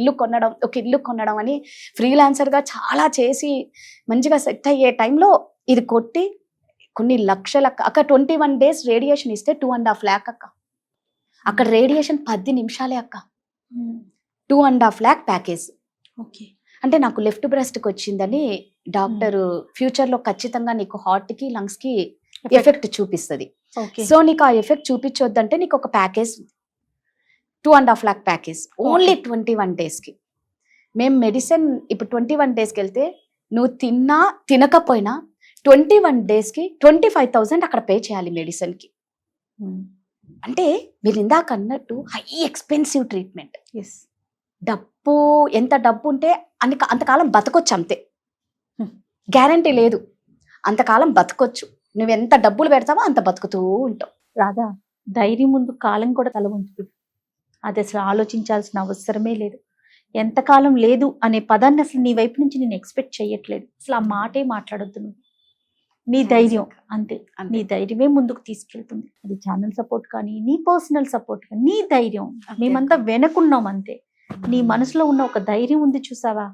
ఇల్లు కొనడం అని ఫ్రీలాన్సర్గా చాలా చేసి మంచిగా సెట్ అయ్యే టైంలో ఇది కొట్టి కొన్ని లక్షల అక్క. 21 days రేడియేషన్ ఇస్తే 2.5 lakh అక్క. అక్కడ రేడియేషన్ 10 నిమిషాలే అక్క. 2.5 lakh ప్యాకేజ్. ఓకే, అంటే నాకు లెఫ్ట్ బ్రెస్ట్కి వచ్చిందని డాక్టర్ ఫ్యూచర్లో ఖచ్చితంగా నీకు హార్ట్కి లంగ్స్కి ఎఫెక్ట్ చూపిస్తుంది. సో నీకు ఆ ఎఫెక్ట్ చూపించొద్దంటే నీకు ఒక ప్యాకేజ్ 2.5 lakh ప్యాకేజ్ ఓన్లీ 21 daysకి. మేము మెడిసిన్ ఇప్పుడు 21 daysకి వెళ్తే నువ్వు తిన్నా తినకపోయినా 21 daysకి 25,000 అక్కడ పే చేయాలి మెడిసిన్కి. అంటే మీరు ఇందాక అన్నట్టు హై ఎక్స్పెన్సివ్ ట్రీట్మెంట్. డబ్బు ఎంత డబ్బు ఉంటే అంతకాలం బతకొచ్చు, అంతే. గ్యారంటీ లేదు, అంతకాలం బతకొచ్చు. నువ్వు ఎంత డబ్బులు పెడతావో అంత బతుకుతూ ఉంటావు. రాధా, ధైర్యం ముందు కాలం కూడా తల వంచుతుంది. అది అసలు ఆలోచించాల్సిన అవసరమే లేదు. ఎంతకాలం లేదు అనే పదాన్ని అసలు నీ వైపు నుంచి నేను ఎక్స్పెక్ట్ చేయట్లేదు. అసలు ఆ మాటే మాట్లాడొద్దు నువ్వు. నీ ధైర్యం అంతే, నీ ధైర్యమే ముందుకు తీసుకెళ్తుంది. అది ఛానల్ సపోర్ట్ కానీ, నీ పర్సనల్ సపోర్ట్ కానీ, నీ ధైర్యం. మేమంతా వెనకున్నాం అంతే. నీ మనసులో ఉన్న ఒక ధైర్యం ఉంది చూసావా,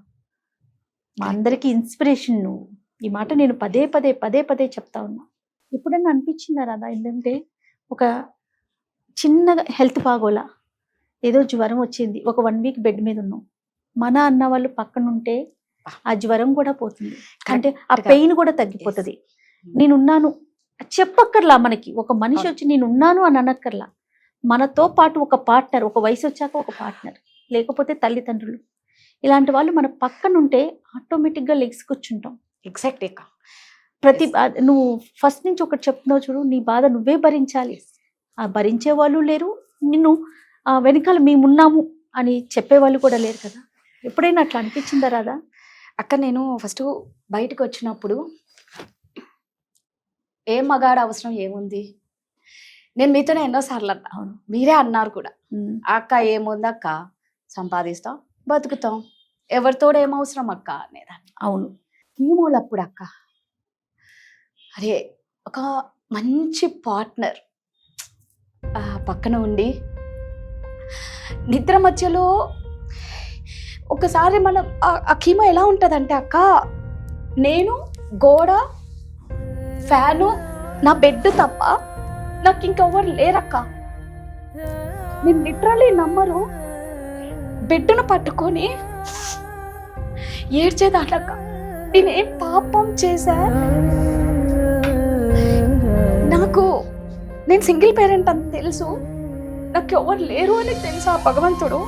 మా అందరికీ ఇన్స్పిరేషన్ నువ్వు. ఈ మాట నేను పదే పదే చెప్తా ఉన్నా. ఎప్పుడన్నా అనిపించిందా రాదా, ఏంటంటే ఒక చిన్నగా హెల్త్ బాగోలా, ఏదో జ్వరం వచ్చింది, ఒక 1 week బెడ్ మీద ఉన్నాం, మన అన్న వాళ్ళు పక్కనుంటే ఆ జ్వరం కూడా పోతుంది, అంటే ఆ పెయిన్ కూడా తగ్గిపోతుంది. నేనున్నాను చెప్పక్కర్లా, మనకి ఒక మనిషి వచ్చి నేనున్నాను అని అనక్కర్లా. మనతో పాటు ఒక పార్ట్నర్, ఒక వయసు వచ్చాక ఒక పార్ట్నర్, లేకపోతే తల్లిదండ్రులు, ఇలాంటి వాళ్ళు మన పక్కనుంటే ఆటోమేటిక్గా లెగ్స్ కూర్చుంటాం. ఎగ్జాక్ట్. నువ్వు ఫస్ట్ నుంచి ఒకటి చెప్తున్నావు చూడు, నీ బాధ నువ్వే భరించాలి. ఆ భరించే వాళ్ళు లేరు, నిన్ను వెనకాల మేమున్నాము అని చెప్పేవాళ్ళు కూడా లేరు కదా. ఎప్పుడైనా అట్లా అనిపించిందా రాదా? అక్క, నేను ఫస్ట్ బయటకు వచ్చినప్పుడు ఏ మగాడు అవసరం ఏముంది, నేను మీతోనే ఎన్నోసార్లు అన్నా, మీరే అన్నారు కూడా, అక్క ఏముంది అక్క, సంపాదిస్తాం బతుకుతాం, ఎవరితోడు ఏమవసరం అక్క అనేదాన్ని. అవును, కీమోలప్పుడు అక్క, అరే ఒక మంచి పార్ట్నర్ పక్కన ఉండి నిద్ర మధ్యలో ఒకసారి మనం ఆ కీమో ఎలా ఉంటుందంటే అక్క, నేను గోడ ఫ్యాను నా బెడ్ తప్ప నాకు ఇంకెవ్వరు లేరక్క. నేను లిటరలీ నమ్మరు, బెడ్డును పట్టుకొని ఏడ్చేదాటక్క. నేనేం పాపం చేశా, నేను సింగిల్ పేరెంట్ అని తెలుసు, నాకు ఎవరు లేరు అని తెలుసు. ఆ భగవంతుడు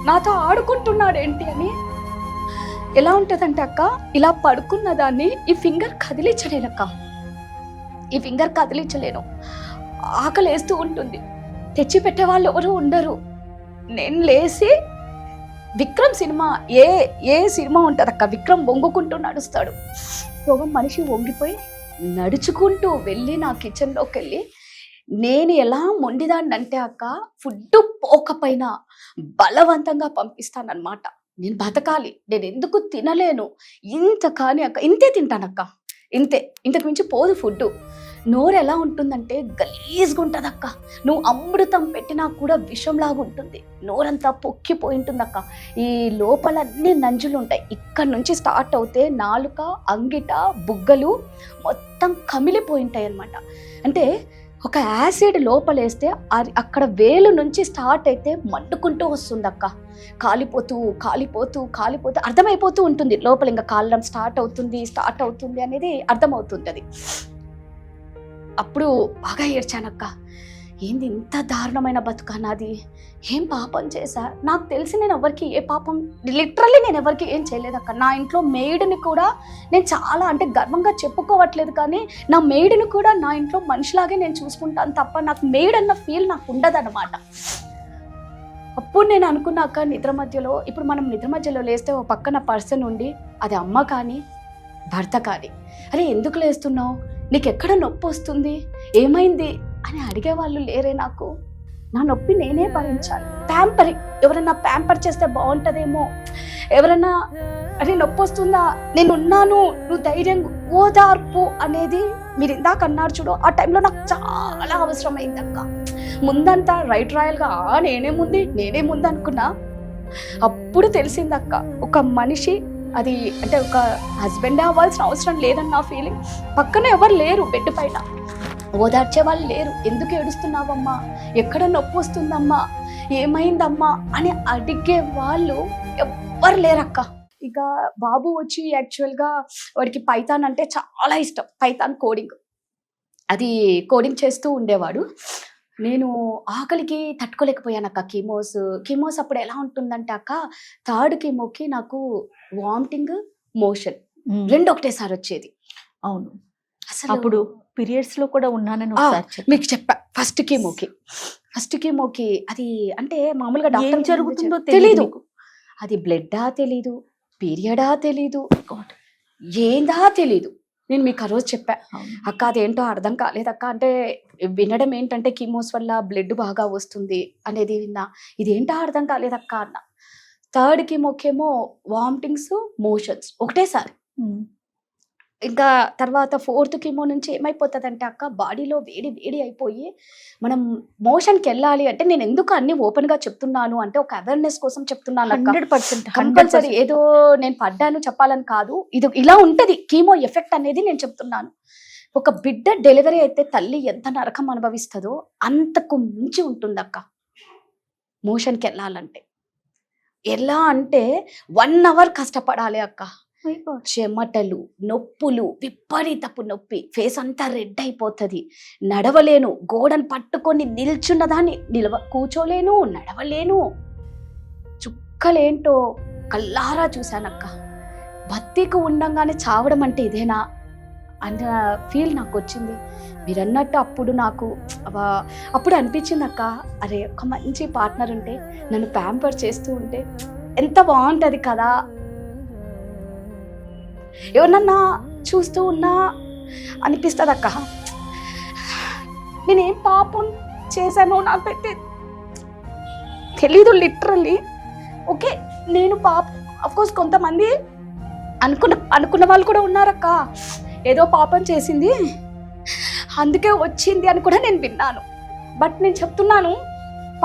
నాతో ఆడుకుంటున్నాడు ఏంటి అని. ఎలా ఉంటుందంటే అక్క, ఇలా పడుకున్న దాన్ని ఈ ఫింగర్ కదిలించలేనక్క, ఈ ఫింగర్ కదిలించలేను. ఆకలి వేస్తూ ఉంటుంది, తెచ్చి పెట్టే వాళ్ళు ఎవరు ఉండరు. నేను లేచి విక్రమ్ సినిమా, ఏ సినిమా ఉంటుంది అక్క, విక్రమ్ వంగుకుంటూ నడుస్తాడు, సగం మనిషి వంగిపోయి నడుచుకుంటూ వెళ్ళి నా కిచెన్లోకి వెళ్ళి నేను ఎలా మొండిదాన్ని అంటే అక్క, ఫుడ్ పోకపోయినా బలవంతంగా పంపిస్తానన్నమాట. నేను బతకాలి, నేను ఎందుకు తినలేను, ఇంత కానీ అక్క ఇంతే తింటానక్క, ఇంతే, ఇంతకు మించి పోదు ఫుడ్. నోరు ఎలా ఉంటుందంటే గలీజ్గా ఉంటుంది అక్క, నువ్వు అమృతం పెట్టినా కూడా విషంలాగా ఉంటుంది, నోరంతా పొక్కిపోయి ఉంటుంది అక్క. ఈ లోపల అన్ని నంజులు ఉంటాయి, ఇక్కడ నుంచి స్టార్ట్ అవుతే నాలుక, అంగిట, బుగ్గలు మొత్తం కమిలిపోయి ఉంటాయి అన్నమాట. అంటే ఒక యాసిడ్ లోపలేస్తే అక్కడ వేలు నుంచి స్టార్ట్ అయితే మండుకుంటూ వస్తుంది అక్క, కాలిపోతూ కాలిపోతూ కాలిపోతూ అర్థమైపోతూ ఉంటుంది లోపల, ఇంకా కాలడం స్టార్ట్ అవుతుంది అనేది అర్థమవుతుంది. అది అప్పుడు బాగా ఏడ్చానక్క, ఏంది ఇంత దారుణమైన బతుకా నాది, ఏం పాపం చేశా, నాకు తెలిసి నేను ఎవరికి ఏ పాపం, లిటరల్లీ నేను ఎవరికి ఏం చేయలేదక్క. నా ఇంట్లో మెయిడ్ని కూడా నేను చాలా అంటే గర్వంగా చెప్పుకోవట్లేదు, కానీ నా మెయిడ్ని కూడా నా ఇంట్లో మనిషిలాగే నేను చూసుకుంటాను తప్ప నాకు మెయిడ్ అన్న ఫీల్ నాకు ఉండదన్నమాట. అప్పుడు నేను అనుకున్నాక నిద్ర మధ్యలో, ఇప్పుడు మనం నిద్ర మధ్యలో లేస్తే ఓ పక్కన పర్సన్ ఉండి, అది అమ్మ కానీ భర్త కానీ, అరే ఎందుకు లేస్తున్నావు, నీకు ఎక్కడ నొప్పి వస్తుంది, ఏమైంది అని అడిగే వాళ్ళు లేరే నాకు. నా నొప్పి నేనే భరించాలి. ప్యాంపరింగ్, ఎవరన్నా ప్యాంపర్ చేస్తే బాగుంటుందేమో, ఎవరన్నా అరే నొప్పి వస్తుందా, నేను ఉన్నాను, నువ్వు ధైర్యంగా, ఓదార్పు అనేది మీరు ఇందాక అన్నారు చూడు, ఆ టైంలో నాకు చాలా అవసరమైంది అక్క. ముందంతా రైట్ రాయల్గా నేనే ముందు అనుకున్నా. అప్పుడు తెలిసిందక్క, ఒక మనిషి అది అంటే ఒక హస్బెండ్ అవ్వాల్సిన అవసరం లేదన్న ఫీలింగ్. పక్కన ఎవరు లేరు, బెడ్ పైన ఓదార్చే వాళ్ళు లేరు. ఎందుకు ఏడుస్తున్నావమ్మా, ఎక్కడ నొప్పి వస్తుందమ్మా, ఏమైందమ్మా అని అడిగే వాళ్ళు ఎవ్వరు లేరక్క. ఇక బాబు వచ్చి యాక్చువల్గా వాడికి పైథాన్ అంటే చాలా ఇష్టం, పైథాన్ కోడింగ్, అది కోడింగ్ చేస్తూ ఉండేవాడు. నేను ఆకలికి తట్టుకోలేకపోయాను అక్క. కీమోస్ అప్పుడు ఎలా ఉంటుందంటే అక్క, థర్డ్ కీమోకి నాకు వామిటింగ్, మోషన్ రెండు ఒకటేసారి వచ్చేది. అవును, అసలు అప్పుడు పీరియడ్స్ లో కూడా ఉన్నానని మీకు చెప్పా. ఫస్ట్ కీమోకి అది అంటే మామూలుగా డాక్టర్ జరుగుతుందో తెలీదు, అది బ్లడ్డా తెలీదు, పీరియడా తెలీదు, ఏందా తెలీదు. నేను మీకు ఆ రోజు చెప్పా, అక్క అదేంటో అర్థం కాలేదక్క, అంటే వినడం ఏంటంటే కీమోస్ వల్ల బ్లడ్ బాగా వస్తుంది అనేది విన్నా, ఇదేంటో అర్థం కాలేదక్క అన్న. థర్డ్ కీమోకేమో వామిటింగ్స్, మోషన్స్ ఒకటేసారి. ఇంకా తర్వాత ఫోర్త్ కీమో నుంచి ఏమైపోతుందంటే అక్క, బాడీలో వేడి అయిపోయి మనం మోషన్కి వెళ్ళాలి అంటే, నేను ఎందుకు అన్ని ఓపెన్గా చెప్తున్నాను అంటే ఒక అవేర్నెస్ కోసం చెప్తున్నాను అక్క. 100% కంపల్సరీ ఏదో నేను పడ్డాను చెప్పాలని కాదు, ఇది ఇలా ఉంటుంది కీమో ఎఫెక్ట్ అనేది నేను చెప్తున్నాను. ఒక బిడ్డ డెలివరీ అయితే తల్లి ఎంత నరకం అనుభవిస్తుందో అంతకు మించి ఉంటుంది అక్క మోషన్కి వెళ్ళాలంటే. ఎలా అంటే 1 hour కష్టపడాలి అక్క, చెమటలు, నొప్పులు, విపరీతపు నొప్పి, ఫేస్ అంతా రెడ్ అయిపోతుంది, నడవలేను, గోడను పట్టుకొని నిల్చున్నదాన్ని కూర్చోలేను, నడవలేను, చుక్కలేంటో కల్లారా చూశానక్క. బతికి ఉండంగానే చావడం అంటే ఇదేనా అన్న ఫీల్ నాకు వచ్చింది. మీరు అన్నట్టు అప్పుడు అనిపించింది అక్క, అరే ఒక మంచి పార్ట్నర్ ఉంటే, నన్ను ప్యాంపర్ చేస్తూ ఉంటే ఎంత బాగుంటుంది కదా, ఎవరన్నా చూస్తూ ఉన్నా అనిపిస్తుంది అక్క. నేనేం పాపం చేశానో నాకైతే తెలీదు లిటరల్లీ. ఓకే, నేను అఫ్కోర్స్ కొంతమంది అనుకున్న వాళ్ళు కూడా ఉన్నారక్క, ఏదో పాపం చేసింది అందుకే వచ్చింది అని కూడా నేను విన్నాను. బట్ నేను చెప్తున్నాను,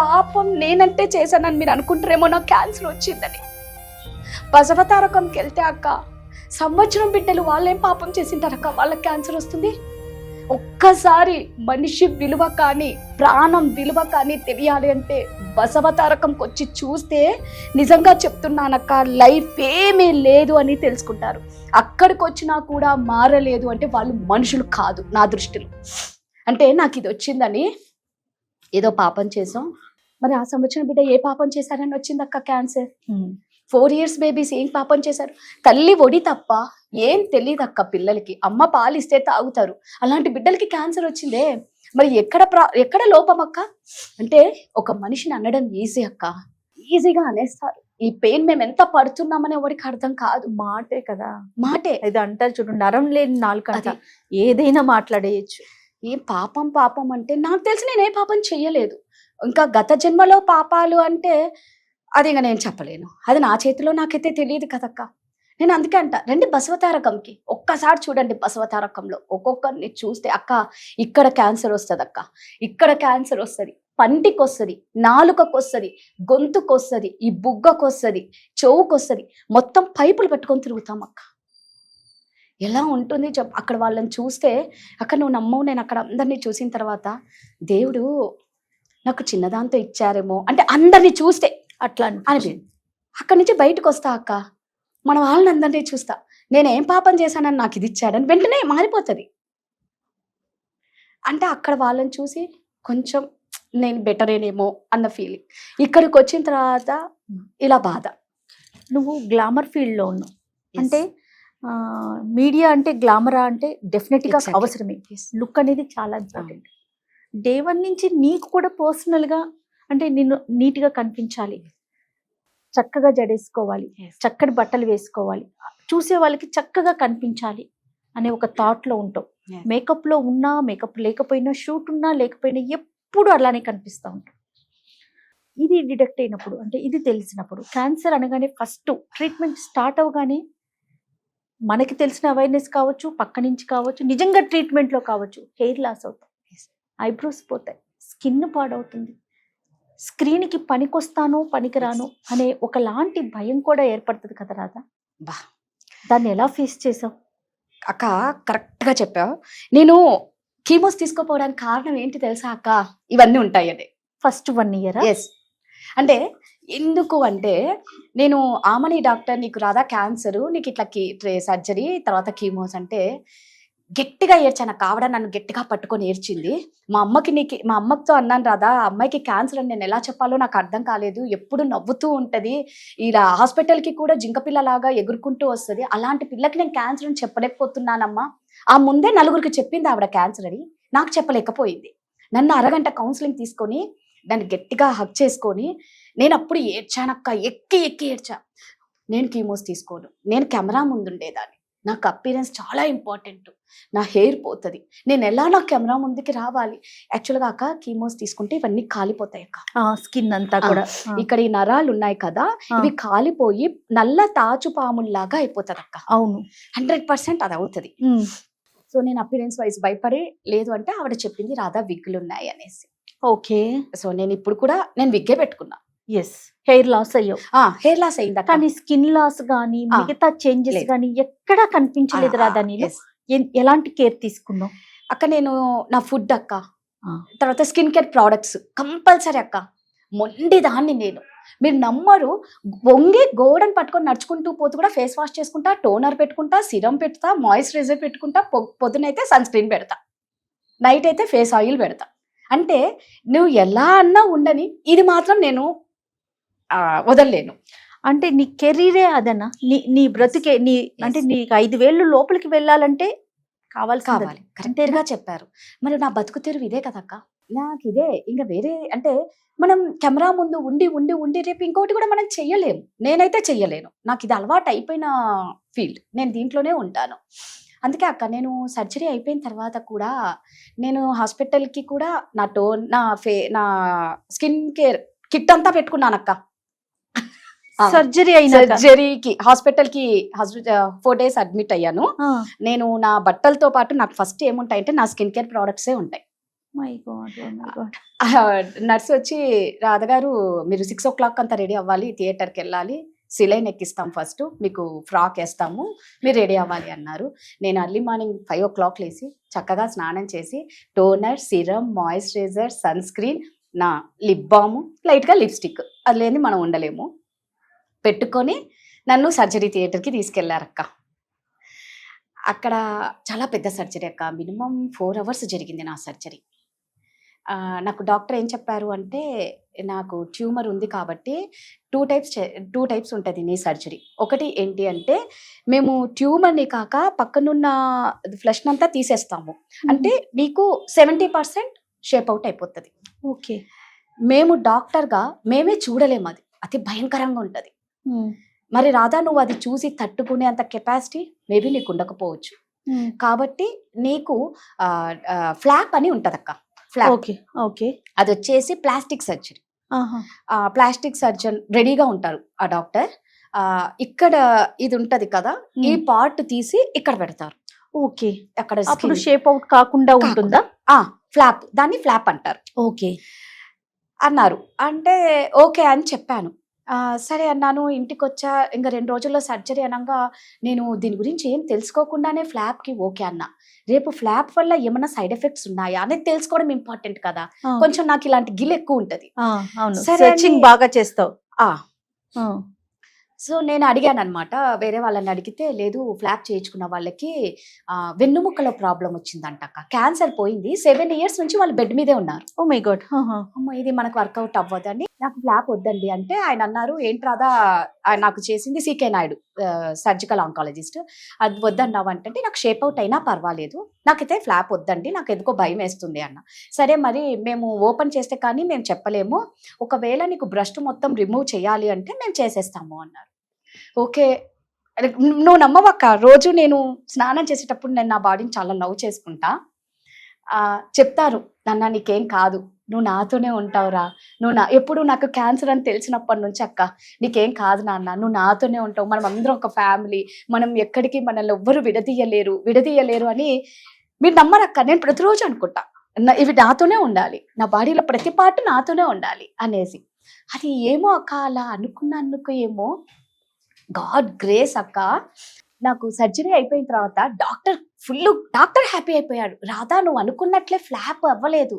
పాపం నేనంటే చేశానని మీరు అనుకుంటారేమో, నాకు క్యాన్సర్ వచ్చిందని. బసవతారకంకి వెళ్తే అక్క, సంవత్సరం బిడ్డలు వాళ్ళేం పాపం చేసింటారక్క, వాళ్ళకి క్యాన్సర్ వస్తుంది. ఒక్కసారి మనిషి విలువ కానీ ప్రాణం విలువ కానీ తెలియాలి అంటే బసవతారకంకి వచ్చి చూస్తే నిజంగా చెప్తున్నానక్క, లైఫ్ ఏమీ లేదు అని తెలుసుకుంటారు. అక్కడికి వచ్చినా కూడా మారలేదు అంటే వాళ్ళు మనుషులు కాదు నా దృష్టిలో. అంటే నాకు ఇది వచ్చిందని ఏదో పాపం చేసాం, మరి ఆ సంవత్సరం బిడ్డ ఏ పాపం చేశారని వచ్చింది అక్క క్యాన్సర్. 4 years బేబీస్ ఏం పాపం చేశారు, తల్లి ఒడి తప్ప ఏం తెలియదు అక్క పిల్లలకి. అమ్మ పాలిస్తే తాగుతారు, అలాంటి బిడ్డలకి క్యాన్సర్ వచ్చిందే. మరి ఎక్కడ లోపం అక్క అంటే, ఒక మనిషిని అనడం ఈజీ అక్క, ఈజీగా అనేస్తారు. ఈ పెయిన్ మేము ఎంత పడుతున్నామని ఎవరికి అర్థం కాదు. మాటే కదా, మాటే. ఇది అంటారు చూడు, నరం లేని నాలుక అది. ఏదైనా మాట్లాడేయచ్చు. ఏం పాపం పాపం అంటే నాకు తెలిసి నేను ఏ పాపం చెయ్యలేదు. ఇంకా గత జన్మలో పాపాలు అంటే అది ఇంకా నేను చెప్పలేను. అది నా చేతిలో నాకైతే తెలియదు కదక్క. నేను అందుకే అంట, రండి బసవతారకంకి ఒక్కసారి చూడండి. బసవతారకంలో ఒక్కొక్కరిని చూస్తే అక్క ఇక్కడ క్యాన్సర్ వస్తుంది అక్క, ఇక్కడ క్యాన్సర్ వస్తుంది, పంటికి వస్తుంది, నాలుకకు వస్తుంది, గొంతుకు వస్తుంది, ఈ బుగ్గకు వస్తుంది, చెవుకు వస్తుంది, మొత్తం పైపులు పెట్టుకొని తిరుగుతాం అక్క. ఎలా ఉంటుంది అక్కడ వాళ్ళని చూస్తే. అక్కడ నువ్వు నమ్మవు, నేను అక్కడ అందరినీ చూసిన తర్వాత దేవుడు నాకు చిన్నదాంతో ఇచ్చారేమో అంటే అందరినీ చూస్తే అట్లా అనిపించింది. అక్కడి నుంచి బయటకు వస్తా అక్క, మన వాళ్ళని అందరినీ చూస్తా, నేను ఏం పాపం చేశానని నాకు ఇది ఇచ్చాడని వెంటనే మారిపోతుంది. అంటే అక్కడ వాళ్ళని చూసి కొంచెం నేను బెటరేనేమో అన్న ఫీలింగ్. ఇక్కడికి వచ్చిన తర్వాత ఇలా బాధ. నువ్వు గ్లామర్ ఫీల్డ్ లో ఉన్నావు అంటే మీడియా అంటే గ్లామరా అంటే డెఫినెట్ గా Exactly. అవసరమే. లుక్ అనేది చాలా ఇంపార్టెంట్. డే 1 నుంచి నీకు కూడా పర్సనల్ గా అంటే నిన్ను నీట్ గా కనిపించాలి, చక్కగా జడేసుకోవాలి, చక్కటి బట్టలు వేసుకోవాలి, చూసే వాళ్ళకి చక్కగా కనిపించాలి అనే ఒక థాట్ లో ఉంటావు. Yes. మేకప్ లో ఉన్నా మేకప్ లేకపోయినా, షూట్ ఉన్నా లేకపోయినా ఎప్పుడు అలానే కనిపిస్తూ ఉంటావు. ఇది డిటెక్ట్ అయినప్పుడు అంటే ఇది తెలిసినప్పుడు క్యాన్సర్ అనగానే ఫస్ట్ ట్రీట్మెంట్ స్టార్ట్ అవగానే మనకి తెలిసిన అవేర్నెస్ కావచ్చు, పక్క నుంచి కావచ్చు, నిజంగా ట్రీట్మెంట్ లో కావచ్చు, హెయిర్ లాస్ అవుతాయి, ఐబ్రోస్ పోతాయి, స్కిన్ పాడవుతుంది, స్క్రీన్ కి పనికొస్తాను పనికిరాను అనే ఒకలాంటి భయం కూడా ఏర్పడుతుంది కదా రాధా. బా దాన్ని ఎలా ఫేస్ చేసావు? అక్క కరెక్ట్ గా చెప్పావు. నేను కీమోస్ తీసుకోపోవడానికి కారణం ఏంటి తెలుసా అక్క? ఇవన్నీ ఉంటాయని. ఫస్ట్ 1 year ఎస్, అంటే ఎందుకు అంటే నేను ఆమని డాక్టర్ నీకు రాదా క్యాన్సర్, నీకు ఇట్లా సర్జరీ తర్వాత కీమోస్ అంటే గట్టిగా ఏడ్చాను. ఆవిడ నన్ను గట్టిగా పట్టుకొని ఏడ్చింది. మా అమ్మతో అన్నాను, రాదా అమ్మాయికి క్యాన్సర్ అని నేను ఎలా చెప్పాలో నాకు అర్థం కాలేదు, ఎప్పుడు నవ్వుతూ ఉంటది, ఇలా హాస్పిటల్కి కూడా జింకపిల్లలాగా ఎగురుకుంటూ వస్తుంది, అలాంటి పిల్లకి నేను క్యాన్సర్ అని చెప్పలేకపోతున్నానమ్మా. ఆ ముందే నలుగురికి చెప్పింది ఆవిడ క్యాన్సర్ అని, నాకు చెప్పలేకపోయింది. నన్ను అరగంట కౌన్సిలింగ్ తీసుకొని దాన్ని గట్టిగా హగ్ చేసుకొని నేను అప్పుడు ఏడ్చానక్క, ఎక్కి ఏడ్చా. నేను కీమోస్ తీసుకోను, నేను కెమెరా ముందుండేదాన్ని, నాకు అపీరెన్స్ చాలా ఇంపార్టెంట్, నా హెయిర్ పోతుంది, నేను ఎలా నా కెమెరా ముందుకి రావాలి. యాక్చువల్గా అక్క కీమోస్ తీసుకుంటే ఇవన్నీ కాలిపోతాయి అక్క, స్కిన్ అంతా కూడా. ఇక్కడ ఈ నరాలు ఉన్నాయి కదా ఇవి కాలిపోయి నల్ల తాచు పాముల్లాగా అయిపోతుంది అక్క. అవును, 100% అది అవుతుంది. సో నేను అపీరెన్స్ వైజ్ భయపడి లేదు అంటే ఆవిడ చెప్పింది రాధా విగ్గులు ఉన్నాయి అనేసి. ఓకే, సో నేను ఇప్పుడు కూడా నేను విగ్గే పెట్టుకున్నా. ఎస్, హెయిర్ లాస్ అయ్యావు, హెయిర్ లాస్ అయింది కానీ స్కిన్ లాస్ గానీ మిగతా చేంజెస్ లేదు. గానీ ఎక్కడా కనిపించలేదు రాధా. నేను ఎలాంటి కేర్ తీసుకున్నావు అక్క? నేను నా ఫుడ్ అక్క, తర్వాత స్కిన్ కేర్ ప్రోడక్ట్స్ కంపల్సరీ అక్క. మొండి దాన్ని నేను, మీరు నమ్మరు, వంగి గోడను పట్టుకొని నడుచుకుంటూ పోతూ కూడా ఫేస్ వాష్ చేసుకుంటా, టోనర్ పెట్టుకుంటా, సిరం పెడతా, మాయిశ్చరైజర్ పెట్టుకుంటా, పొద్దునైతే సన్ స్క్రీన్ పెడతా, నైట్ అయితే ఫేస్ ఆయిల్ పెడతా. అంటే నువ్వు ఎలా అన్నా ఉండని ఇది మాత్రం నేను వదలలేను. అంటే నీ కెరీరే అదనా, నీ బ్రతుకే నీ అంటే నీకు 5 వేళ్ళు లోపలికి వెళ్ళాలంటే కావాలి. కరెక్ట్ గా చెప్పారు. మరి నా బతుకు తెరువు ఇదే కదక్క, నాకు ఇదే. ఇంకా వేరే అంటే మనం కెమెరా ముందు ఉండి ఉండి ఉండి రేపు ఇంకోటి కూడా మనం చెయ్యలేము, నేనైతే చెయ్యలేను, నాకు ఇది అలవాటు అయిపోయిన ఫీల్డ్, నేను దీంట్లోనే ఉంటాను. అందుకే అక్క నేను సర్జరీ అయిపోయిన తర్వాత కూడా నేను హాస్పిటల్కి కూడా నా స్కిన్ కేర్ కిట్ అంతా పెట్టుకున్నాను అక్క. సర్జరీకి హాస్పిటల్కి 4 days అడ్మిట్ అయ్యాను. నేను నా బట్టలతో పాటు నాకు ఫస్ట్ ఏముంటాయంటే నా స్కిన్ కేర్ ప్రోడక్ట్సే ఉంటాయి. నర్స్ వచ్చి రాధగారు మీరు 6 o'clock అంతా రెడీ అవ్వాలి, థియేటర్కి వెళ్ళాలి, సిలైన్ ఎక్కిస్తాం, ఫస్ట్ మీకు ఫ్రాక్ వేస్తాము, మీరు రెడీ అవ్వాలి అన్నారు. నేను ఎర్లీ మార్నింగ్ 5 o'clock లేసి చక్కగా స్నానం చేసి toner, serum, moisturiser, sunscreen, నా లిప్ బామ్, లైట్గా లిప్స్టిక్, అది లేని మనం ఉండలేము, పెట్టుకొని నన్ను సర్జరీ థియేటర్కి తీసుకెళ్లారక్క. అక్కడ చాలా పెద్ద సర్జరీ అక్క, మినిమం 4 hours జరిగింది నా సర్జరీ. నాకు డాక్టర్ ఏం చెప్పారు అంటే నాకు ట్యూమర్ ఉంది కాబట్టి 2 types ఉంటుంది నీ సర్జరీ. ఒకటి ఏంటి అంటే మేము ట్యూమర్ని కాక పక్కనున్న ఫ్లెష్ అంతా తీసేస్తాము, అంటే మీకు 70% షేప్ అవుట్ అయిపోతుంది. ఓకే, మేము డాక్టర్గా మేమే చూడలేము, అది అతి భయంకరంగా ఉంటుంది. మరి రాధా నువ్వు అది చూసి తట్టుకునే అంత కెపాసిటీ మేబీ నీకు ఉండకపోవచ్చు. కాబట్టి నీకు ఫ్లాప్ అని ఉంటది అక్క. Flop okay okay. అది వచ్చేసి ప్లాస్టిక్ సర్జరీ. ప్లాస్టిక్ సర్జన్ రెడీగా ఉంటారు ఆ డాక్టర్. ఇక్కడ ఇది ఉంటది కదా, ఈ పార్ట్ తీసి ఇక్కడ పెడతారు. ఓకే. అక్కడ అప్పుడు షేప్ అవుట్ కాకుండా ఉంటుందా? ఫ్లాప్, దాన్ని ఫ్లాప్ అంటారు. ఓకే అన్నారు. అంటే ఓకే అని చెప్పాను. సరే అన్నాను. ఇంటికి వచ్చా, ఇంకా 2 రోజుల్లో సర్జరీ అనగా నేను దీని గురించి ఏం తెలుసుకోకుండానే ఫ్లాప్కి ఓకే అన్నా. రేపు ఫ్లాప్ వల్ల ఏమైనా సైడ్ ఎఫెక్ట్స్ ఉన్నాయా అనేది తెలుసుకోవడం ఇంపార్టెంట్ కదా. కొంచెం నాకు ఇలాంటి గిల్ ఎక్కువ ఉంటది. సర్చింగ్ బాగా చేస్తావు. సో నేను అడిగాను అనమాట. వేరే వాళ్ళని అడిగితే లేదు, ఫ్లాప్ చేయించుకున్న వాళ్ళకి వెన్నుముక్కలో ప్రాబ్లం వచ్చిందంట అక్క. క్యాన్సర్ పోయింది, 7 years నుంచి వాళ్ళు బెడ్ మీదే ఉన్నారు. Oh my God. అమ్మ ఇది మనకు వర్కౌట్ అవ్వదండి, నాకు ఫ్లాప్ వద్దండి అంటే ఆయన అన్నారు ఏంటి రాదా, నాకు చేసింది సికే నాయుడు సర్జికల్ ఆంకాలజిస్ట్, అది వద్దన్నావు అంటే నాకు షేప్ అవుట్ అయినా పర్వాలేదు, నాకైతే ఫ్లాప్ వద్దండి, నాకు ఎందుకో భయం వేస్తుంది అన్న. సరే మరి మేము ఓపెన్ చేస్తే కానీ మేము చెప్పలేము, ఒకవేళ నీకు బ్రెస్ట్ మొత్తం రిమూవ్ చేయాలి అంటే మేము చేసేస్తాము అన్నారు. ఓకే. నువ్వు నమ్మవక్క, రోజు నేను స్నానం చేసేటప్పుడు నేను నా బాడీని చాలా లవ్ చేసుకుంటా. చెప్తారు నాన్న నీకేం కాదు, నువ్వు నాతోనే ఉంటావురా, ఎప్పుడు నాకు క్యాన్సర్ అని తెలిసినప్పటి నుంచి అక్క నీకేం కాదు నాన్న, నువ్వు నాతోనే ఉంటావు, మనం అందరం ఒక ఫ్యామిలీ, మనం ఎక్కడికి మనల్ని ఎవ్వరు విడదీయలేరు అని మీరు నమ్మరక్క. నేను ప్రతిరోజు అనుకుంటా ఇవి నాతోనే ఉండాలి, నా బాడీలో ప్రతి పార్ట్ నాతోనే ఉండాలి అనేసి. అది ఏమో అక్క అలా అనుకో ఏమో గాడ్ గ్రేస్ అక్క. నాకు సర్జరీ అయిపోయిన తర్వాత డాక్టర్ హ్యాపీ అయిపోయాడు. రాధా నువ్వు అనుకున్నట్లే ఫ్లాప్ అవ్వలేదు,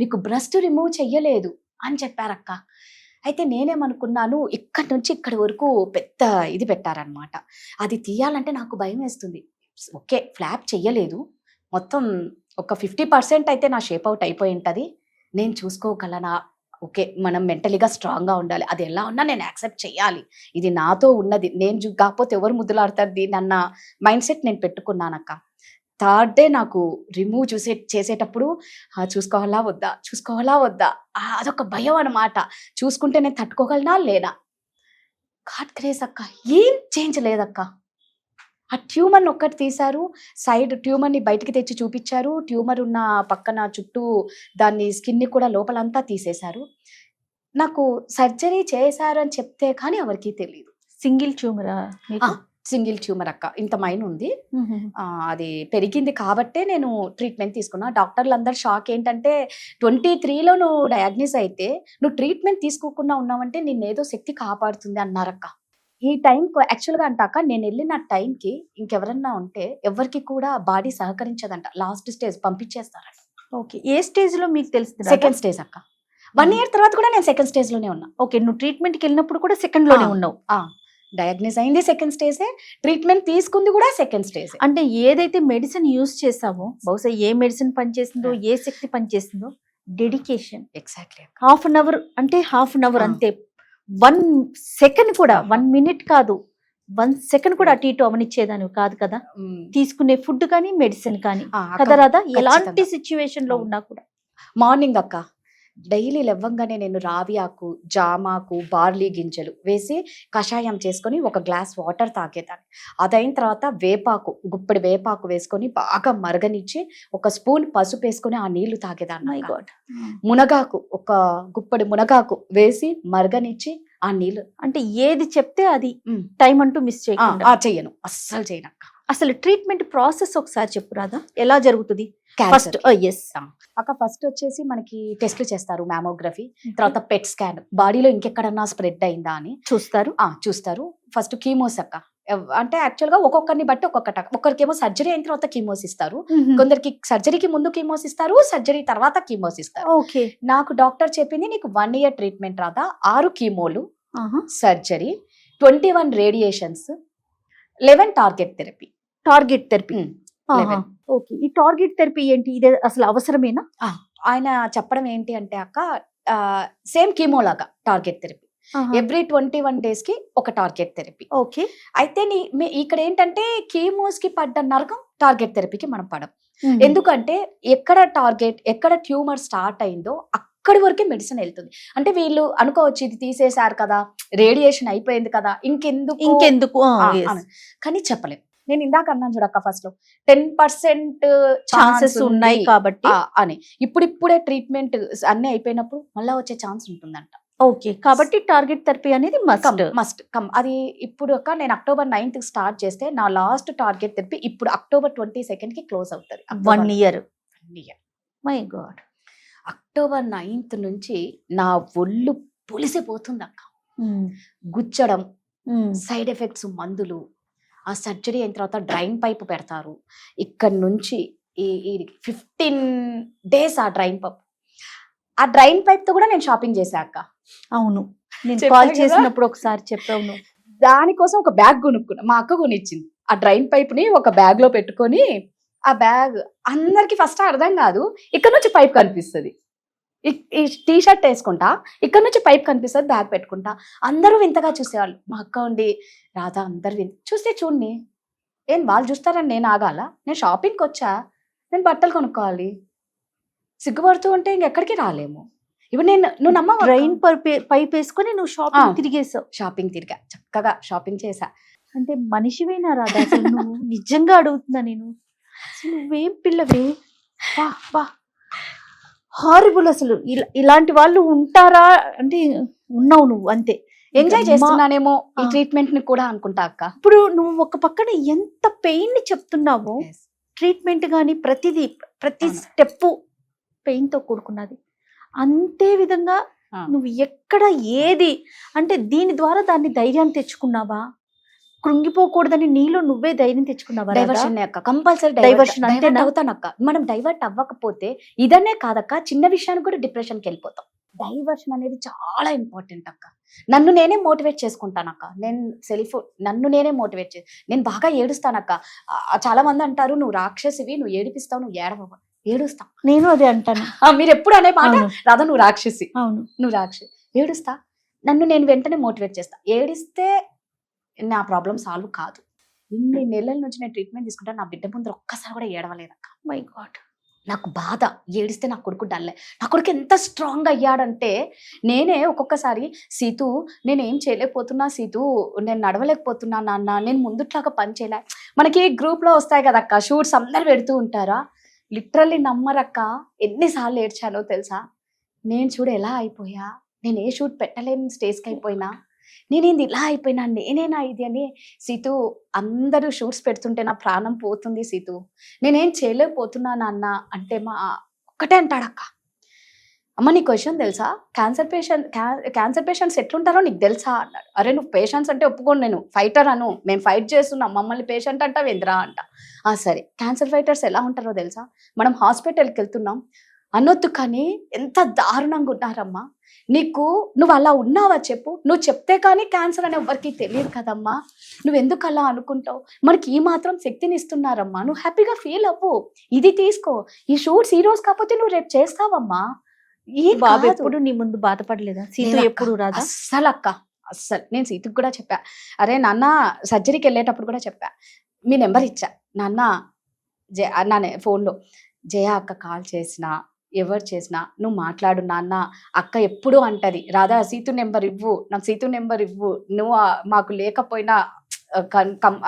నీకు బ్రెస్ట్ రిమూవ్ చెయ్యలేదు అని చెప్పారక్క. అయితే నేనేమనుకున్నాను, ఇక్కడి నుంచి ఇక్కడి వరకు పెద్ద ఇది పెట్టారనమాట. అది తీయాలంటే నాకు భయం వేస్తుంది. ఓకే ఫ్లాప్ చెయ్యలేదు, మొత్తం ఒక 50% అయితే నా షేప్ అవుట్ అయిపోయి ఉంటుంది, నేను చూసుకోగలనా, ఓకే మనం మెంటలీగా స్ట్రాంగ్గా ఉండాలి, అది ఎలా ఉన్నా నేను యాక్సెప్ట్ చేయాలి, ఇది నాతో ఉన్నది, నేను కాకపోతే ఎవరు ముద్దులాడతారు దీన్ని అన్న మైండ్ సెట్ నేను పెట్టుకున్నానక్క. 3rd day నాకు రిమూవ్ చేసేటప్పుడు చూసుకోవాలా వద్దా అదొక భయం అన్నమాట. చూసుకుంటే నేను తట్టుకోగలనా లేనా. గాడ్ గ్రేస్ అక్క, ఏం చేంజ్ లేదక్క. ఆ ట్యూమర్ని ఒక్కటి తీశారు, సైడ్ ట్యూమర్ని బయటికి తెచ్చి చూపించారు, ట్యూమర్ ఉన్న పక్కన చుట్టూ దాన్ని స్కిన్ని కూడా లోపలంతా తీసేశారు. నాకు సర్జరీ చేశారు అని చెప్తే కానీ ఎవరికి తెలియదు. సింగిల్ ట్యూమరా? సింగిల్ ట్యూమర్ అక్క, ఇంత మైన్ ఉంది, అది కాబట్టే నేను ట్రీట్మెంట్ తీసుకున్నా. డాక్టర్లు అందరు షాక్ ఏంటంటే 23లో నువ్వు డయాగ్నోస్ అయితే నువ్వు ట్రీట్మెంట్ తీసుకోకుండా ఉన్నావంటే నిన్నేదో శక్తి కాపాడుతుంది అన్నారక్క. ఈ టైంకి యాక్చువల్గా అంటాక నేను వెళ్ళిన టైంకి ఇంకెవరన్నా ఉంటే ఎవరికి కూడా బాడీ సహకరించదంట, లాస్ట్ స్టేజ్ పంపించేస్తారంట. ఓకే. ఏ స్టేజ్ లో మీకు తెలుస్తుంది? సెకండ్ స్టేజ్ అక్క. 1 year తర్వాత కూడా నేను సెకండ్ స్టేజ్ లోనే ఉన్నా. ఓకే, నువ్వు ట్రీట్మెంట్కి వెళ్ళినప్పుడు కూడా సెకండ్ లోనే ఉన్నావు? డయాగ్నోస్ అయింది సెకండ్ స్టేజే, ట్రీట్మెంట్ తీసుకుంది కూడా సెకండ్ స్టేజ్. అంటే ఏదైతే మెడిసిన్ యూజ్ చేసామో, బహుశా ఏ మెడిసిన్ పనిచేసిందో, ఏ శక్తి పనిచేసిందో, dedication. Exactly. Half an hour అంతే. 1 second కూడా, 1 minute కాదు, 1 second కూడా అటు ఇటు అవనిచ్చేదాన్ని కాదు కదా. తీసుకునే ఫుడ్ కానీ మెడిసిన్ కానీ కదా రాదా, ఎలాంటి సిచ్యువేషన్ లో ఉన్నా కూడా. మార్నింగ్ అక్క డైలీ లేవగానే నేను రావి ఆకు, జామాకు, బార్లీ గింజలు వేసి కషాయం చేసుకొని ఒక గ్లాస్ వాటర్ తాగేదాన్ని. అదైన తర్వాత గుప్పెడు వేపాకు వేసుకొని బాగా మరగనిచ్చి ఒక స్పూన్ పసుపు వేసుకొని ఆ నీళ్లు తాగేదాన్ని. మునగాకు, ఒక గుప్పెడు మునగాకు వేసి మరగనిచ్చి ఆ నీళ్లు. అంటే ఏది చెప్తే అది టైం అంటూ మిస్ చెయ్యను, అస్సలు చేయను అక్క. అసలు ట్రీట్మెంట్ ప్రాసెస్ ఒకసారి చెప్పు రాదా, ఎలా జరుగుతుంది? ఫస్ట్ అక్క ఫస్ట్ వచ్చేసి మనకి టెస్ట్లు చేస్తారు, మ్యామోగ్రఫీ, తర్వాత పెట్ స్కాన్, బాడీలో ఇంకెక్కడన్నా స్ప్రెడ్ అయిందా అని చూస్తారు. ఫస్ట్ కీమోస్ అక్క, అంటే యాక్చువల్ గా ఒక్కొక్కరిని బట్టి ఒక్కరికేమో సర్జరీ అయిన తర్వాత కీమోస్ ఇస్తారు, కొందరికి సర్జరీకి ముందు కీమోస్ ఇస్తారు, సర్జరీ తర్వాత కీమోస్ ఇస్తారు. నాకు డాక్టర్ చెప్పింది నీకు 1 year ట్రీట్మెంట్ రాదా, 6 కీమోలు, surgery, 21 radiations, 11 target therapy. Okay, ఈ టార్గెట్ థెరపీ ఏంటి, ఇదే అసలు అవసరమేనా? ఆయన చెప్పడం ఏంటి అంటే అక్క, సేమ్ కీమో లాగా టార్గెట్ థెరపీ, ఎవ్రీ 21 days కి ఒక టార్గెట్ థెరపీ. ఓకే. అయితే ఇక్కడ ఏంటంటే కీమోస్ కి పడ్డ నరకం టార్గెట్ థెరపీకి మనం పడం. ఎందుకంటే ఎక్కడ ట్యూమర్ స్టార్ట్ అయిందో అక్కడి వరకే మెడిసిన్ వెళ్తుంది. అంటే వీళ్ళు అనుకోవచ్చు ఇది తీసేశారు కదా, రేడియేషన్ అయిపోయింది కదా, ఇంకెందుకు అని. కానీ చెప్పలేం. నేను ఇందాక అన్నాను చూడక్క ఫస్ట్ లో 10% ఛాన్సెస్ ఉన్నాయి కాబట్టి అని. ఇప్పుడిప్పుడే ట్రీట్మెంట్ అన్ని అయిపోయినప్పుడు మళ్ళీ వచ్చే ఛాన్స్ ఉంటుందంట. ఓకే, కాబట్టి టార్గెట్ థెరపీ అనేది మస్ట్ కమ్. అది ఇప్పుడు నేను October 9th స్టార్ట్ చేస్తే నా లాస్ట్ టార్గెట్ థెరపీ ఇప్పుడు October 22nd కి క్లోజ్ అవుతుంది. 1 year. My God. October 9th నుంచి నా ఒళ్ళు పులిసిపోతుంది అక్క. గుచ్చడం, సైడ్ ఎఫెక్ట్స్, మందులు, ఆ సర్జరీ అయిన తర్వాత డ్రైన్ పైప్ పెడతారు. ఇక్కడ నుంచి ఈ 15 days ఆ డ్రైన్ పైప్. ఆ డ్రైన్ పైప్ తో కూడా నేను షాపింగ్ చేశాక. అవును, నేను చెప్పా కాల్ కదా? చేసినప్పుడు ఒకసారి చెప్పావు. దానికోసం ఒక బ్యాగ్ కొనుక్కున్నా, మా అక్క కొనిచ్చింది. ఆ డ్రైన్ పైప్ ని ఒక బ్యాగ్ లో పెట్టుకొని, ఆ బ్యాగ్ అందరికి ఫస్ట్ అర్థం కాదు, ఇక్కడ నుంచి పైప్ కనిపిస్తుంది. ఈ టీ షర్ట్ వేసుకుంటా, ఇక్కడ నుంచి పైప్ కనిపిస్తుంది, బ్యాగ్ పెట్టుకుంటా. అందరూ వింతగా చూసేవాళ్ళు. మా అక్క ఉండి, రాధా అందరు చూస్తే చూడండి, ఏం వాళ్ళు చూస్తారని నేను ఆగాల? నేను షాపింగ్కి వచ్చా, నేను బట్టలు కొనుక్కోవాలి. సిగ్గుపడుతూ ఉంటే ఇంకెక్కడికి రాలేము. ఇప్పుడు నువ్వు నమ్మ డ్రైన్ పైప్ వేసుకొని నువ్వు షాపింగ్ తిరిగేసావు. షాపింగ్ తిరిగా, చక్కగా షాపింగ్ చేసా. అంటే మనిషివేనా రాదా అసలు నువ్వు? నిజంగా అడుగుతున్నా నేను, అసలు నువ్వేం పిల్లవే? హారిబుల్. అసలు ఇలాంటి వాళ్ళు ఉంటారా అంటే ఉన్నావు నువ్వు, అంతే. ఎంజాయ్ చేస్తున్నానేమో ఈ ట్రీట్మెంట్ ని కూడా అనుకుంటా అక్క. ఇప్పుడు నువ్వు ఒక పక్కన ఎంత పెయిన్ ని చెప్తున్నావో, ట్రీట్మెంట్ గానీ ప్రతి స్టెప్ పెయిన్ తో కూడుకున్నది. అంతే విధంగా నువ్వు ఎక్కడ ఏది అంటే దీని ద్వారా దాన్ని ధైర్యాన్ని తెచ్చుకున్నావా? కృంగిపోకూడదని నీలో నువ్వే ధైర్యం తెచ్చుకున్నావా? డైవర్షన్ అక్క, కంపల్సరీ డైవర్షన్ అంటే అవుతానక్క. మనం డైవర్ట్ అవ్వకపోతే ఇదనే కాదక్క, చిన్న విషయానికి కూడా డిప్రెషన్కి వెళ్ళిపోతాం. డైవర్షన్ అనేది చాలా ఇంపార్టెంట్ అక్క. నన్ను నేనే మోటివేట్ చేసుకుంటానక్క. నన్ను నేనే మోటివేట్ నేను బాగా ఏడుస్తానక్క. చాలా మంది అంటారు, నువ్వు రాక్షసివి, నువ్వు ఏడిపిస్తావు, నువ్వు ఏడవ. ఏడుస్తా, నేను అదే అంటాను. మీరు ఎప్పుడు అనే మాట, రాధా నువ్వు రాక్షసి, అవును నువ్వు రాక్షసి. ఏడుస్తా, నన్ను నేను వెంటనే మోటివేట్ చేస్తా. ఏడిస్తే నా ప్రాబ్లం సాల్వ్ కాదు. ఇన్ని నెలల నుంచి నేను ట్రీట్మెంట్ తీసుకుంటా, నా బిడ్డ ముందు ఒక్కసారి కూడా ఏడవలేదక్క. మై గాడ్, నాకు బాధ. ఏడిస్తే నా కొడుకు డల్లే. నా కొడుకు ఎంత స్ట్రాంగ్ అయ్యాడంటే, నేనే ఒక్కొక్కసారి, సీతు నేనేం చేయలేకపోతున్నా, సీతు నేను నడవలేకపోతున్నా నాన్న, నేను ముందుట్లాగా పని చేయలే. మనకి గ్రూప్ లో వస్తాయి కదక్క షూట్స్, అందరు పెడుతూ ఉంటారా. లిటరల్లీ నమ్మరక్క, ఎన్నిసార్లు ఏడ్చానో తెలుసా. నేను చూడు ఎలా అయిపోయా, నేను ఏ షూట్ పెట్టలేని స్టేజ్కి అయిపోయినా, నేనేంది ఇలా అయిపోయినా, నేనేనా ఇది అని. సీతు అందరూ షూట్స్ పెడుతుంటే నా ప్రాణం పోతుంది సీతు, నేనేం చేయలేకపోతున్నాను అన్న అంటే ఒక్కటే అంటాడక్క, అమ్మ నీ క్వశ్చన్ తెలుసా, క్యాన్సర్ పేషెంట్స్ ఎట్లుంటారో నీకు తెలుసా అన్నాడు. అరే నువ్వు పేషెంట్స్ అంటే ఒప్పుకోను, నేను ఫైటర్ అను, మేము ఫైట్ చేస్తున్నాం, మమ్మల్ని పేషెంట్ అంటావు ఎందురా అంట. సరే క్యాన్సర్ ఫైటర్స్ ఎలా ఉంటారో తెలుసా, మనం హాస్పిటల్కి వెళ్తున్నాం అనొద్దు, కానీ ఎంత దారుణంగా ఉన్నారమ్మా. నువ్వు అలా ఉన్నావా చెప్పు, నువ్వు చెప్తే కానీ క్యాన్సర్ అని ఎవరికి తెలియదు కదమ్మా, నువ్వెందుకు అలా అనుకుంటావు, మనకి ఈ మాత్రం శక్తిని ఇస్తున్నారమ్మా, నువ్వు హ్యాపీగా ఫీల్ అవ్వు, ఇది తీసుకో, ఈ షూట్స్ ఈ రోజు కాకపోతే నువ్వు రేపు చేస్తావమ్మా. ఈ బాబు ఎప్పుడు నీ ముందు బాధపడలేదా? సీత ఎప్పుడు రాదా? అస్సలు నేను సీతకు కూడా చెప్పా, అరే నాన్న సర్జరీకి వెళ్ళేటప్పుడు కూడా చెప్పా, మీ నెంబర్ ఇచ్చా, నాన్న ఫోన్లో జయ అక్క కాల్ చేసినా, ఎవరు చేసినా నువ్వు మాట్లాడు నాన్న. అక్క ఎప్పుడు అంటది, రాధా సీతు నెంబర్ ఇవ్వు, నాకు సీతు నెంబర్ ఇవ్వు, నువ్వు మాకు లేకపోయినా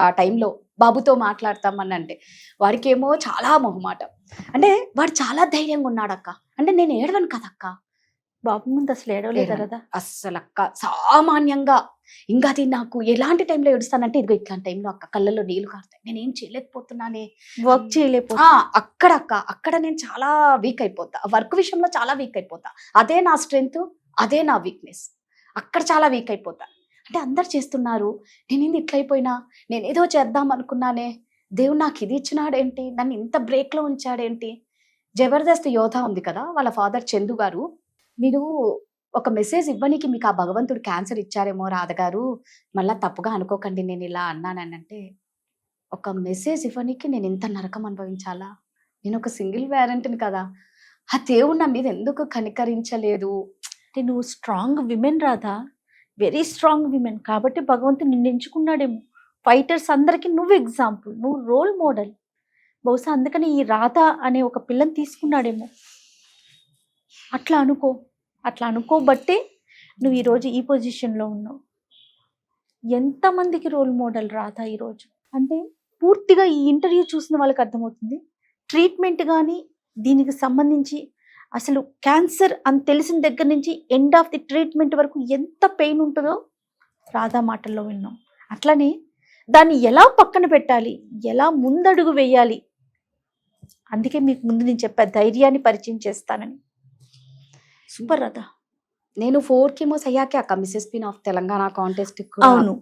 ఆ టైంలో బాబుతో మాట్లాడతామని అంటే, వాడికి ఏమో చాలా మొహమాటం. అంటే వాడు చాలా ధైర్యంగా ఉన్నాడక్క. అంటే నేను ఏడవను కదక్క, బాబు ముందు అసలు ఏడవలేదు కదా అస్సలు అక్క. సామాన్యంగా ఇంకా అది నాకు ఎలాంటి టైంలో ఏడుస్తానంటే, ఇదిగో ఇట్లాంటి టైంలో అక్క కళ్ళల్లో నీళ్లు కారుతాయి, నేనేం చేయలేకపోతున్నానే, వర్క్ చేయలేకపోతా. అక్కడ నేను చాలా వీక్ అయిపోతా, వర్క్ విషయంలో చాలా వీక్ అయిపోతా. అదే నా స్ట్రెంగ్త్, అదే నా వీక్నెస్. అక్కడ చాలా వీక్ అయిపోతా. అంటే అందరు చేస్తున్నారు, నేనేంది ఇట్లా అయిపోయినా, నేనేదో చేద్దాం అనుకున్నానే, దేవుడు నాకు ఇది ఇచ్చినాడేంటి, నన్ను ఇంత బ్రేక్లో ఉంచాడేంటి. జబర్దస్త్ యోధా ఉంది కదా, వాళ్ళ ఫాదర్ చందు గారు, మీరు ఒక మెసేజ్ ఇవ్వడానికి మీకు ఆ భగవంతుడు క్యాన్సర్ ఇచ్చారేమో రాధగారు, మళ్ళీ తప్పుగా అనుకోకండి నేను ఇలా అన్నానని అంటే, ఒక మెసేజ్ ఇవ్వడానికి నేను ఇంత నరకం అనుభవించాలా, నేను ఒక సింగిల్ పేరెంట్ని కదా, ఆ దేవుడు నా మీద ఎందుకు కనికరించలేదు. అంటే నువ్వు strong women Radha, very strong women, కాబట్టి భగవంతుడు నిన్ను ఎంచుకున్నాడేమో. ఫైటర్స్ అందరికీ నువ్వు ఎగ్జాంపుల్, నువ్వు రోల్ మోడల్. బహుశా అందుకని ఈ రాధ అనే ఒక పిల్లని తీసుకున్నాడేమో. అట్లా అనుకోబట్టే నువ్వు ఈరోజు ఈ పొజిషన్లో ఉన్నావు. ఎంతమందికి రోల్ మోడల్ రాధా ఈరోజు అంటే పూర్తిగా ఈ ఇంటర్వ్యూ చూసిన వాళ్ళకి అర్థమవుతుంది. ట్రీట్మెంట్ కానీ దీనికి సంబంధించి అసలు క్యాన్సర్ అని తెలిసిన దగ్గర నుంచి ఎండ్ ఆఫ్ ది ట్రీట్మెంట్ వరకు ఎంత పెయిన్ ఉంటుందో రాధా మాటల్లో విన్నాం. అట్లనే దాన్ని ఎలా పక్కన పెట్టాలి, ఎలా ముందడుగు వేయాలి, అందుకే మీకు ముందు నేను చెప్పా ధైర్యాన్ని పరిచయం చేస్తానని. సూపర్ రాధా. నేను 4 కిమోస్ అయ్యాకే అక్క Mrs pin of Telangana contest అవును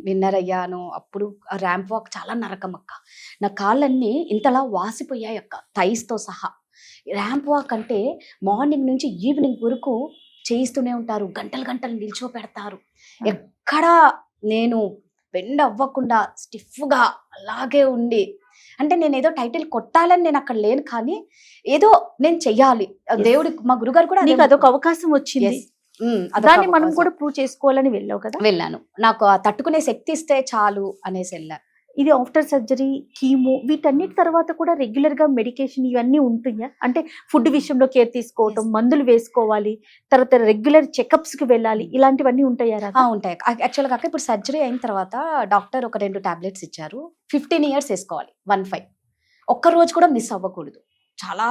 విన్నర్ అయ్యాను. అప్పుడు ర్యాంప్ వాక్ చాలా నరకం అక్క. నా కాళ్ళన్నీ ఇంతలా వాసిపోయాయి అక్క, థైస్తో సహా. ర్యాంప్ వాక్ అంటే మార్నింగ్ నుంచి ఈవినింగ్ వరకు చేయిస్తూనే ఉంటారు, గంటలు గంటలు నిల్చో పెడతారు. ఎక్కడ నేను బెండ్ అవ్వకుండా స్టిఫ్గా అలాగే ఉండి, అంటే నేను ఏదో టైటిల్ కొట్టాలని నేను అక్కడ లేను, కానీ ఏదో నేను చెయ్యాలి. దేవుడి మా గురుగారు కూడా నీకు అదొక అవకాశం వచ్చింది, దాన్ని మనం కూడా ప్రూవ్ చేసుకోవాలని వెళ్ళావు కదా. వెళ్ళాను. నాకు ఆ తట్టుకునే శక్తి ఇస్తే చాలు అనేసి వెళ్ళాను. ఇది ఆఫ్టర్ సర్జరీ, కీమో, వీటన్నిటి తర్వాత కూడా రెగ్యులర్ గా మెడికేషన్ ఇవన్నీ ఉంటున్నాయా? అంటే ఫుడ్ విషయంలో కేర్ తీసుకోవటం, మందులు వేసుకోవాలి, తర్వాత రెగ్యులర్ చెకప్స్ కి వెళ్ళాలి, ఇలాంటివన్నీ ఉంటాయా? ఉంటాయి. యాక్చువల్గా కాక ఇప్పుడు సర్జరీ అయిన తర్వాత డాక్టర్ ఒక 2 టాబ్లెట్స్ ఇచ్చారు. 15 years వేసుకోవాలి, 15. ఒక్కరోజు కూడా మిస్ అవ్వకూడదు. చాలా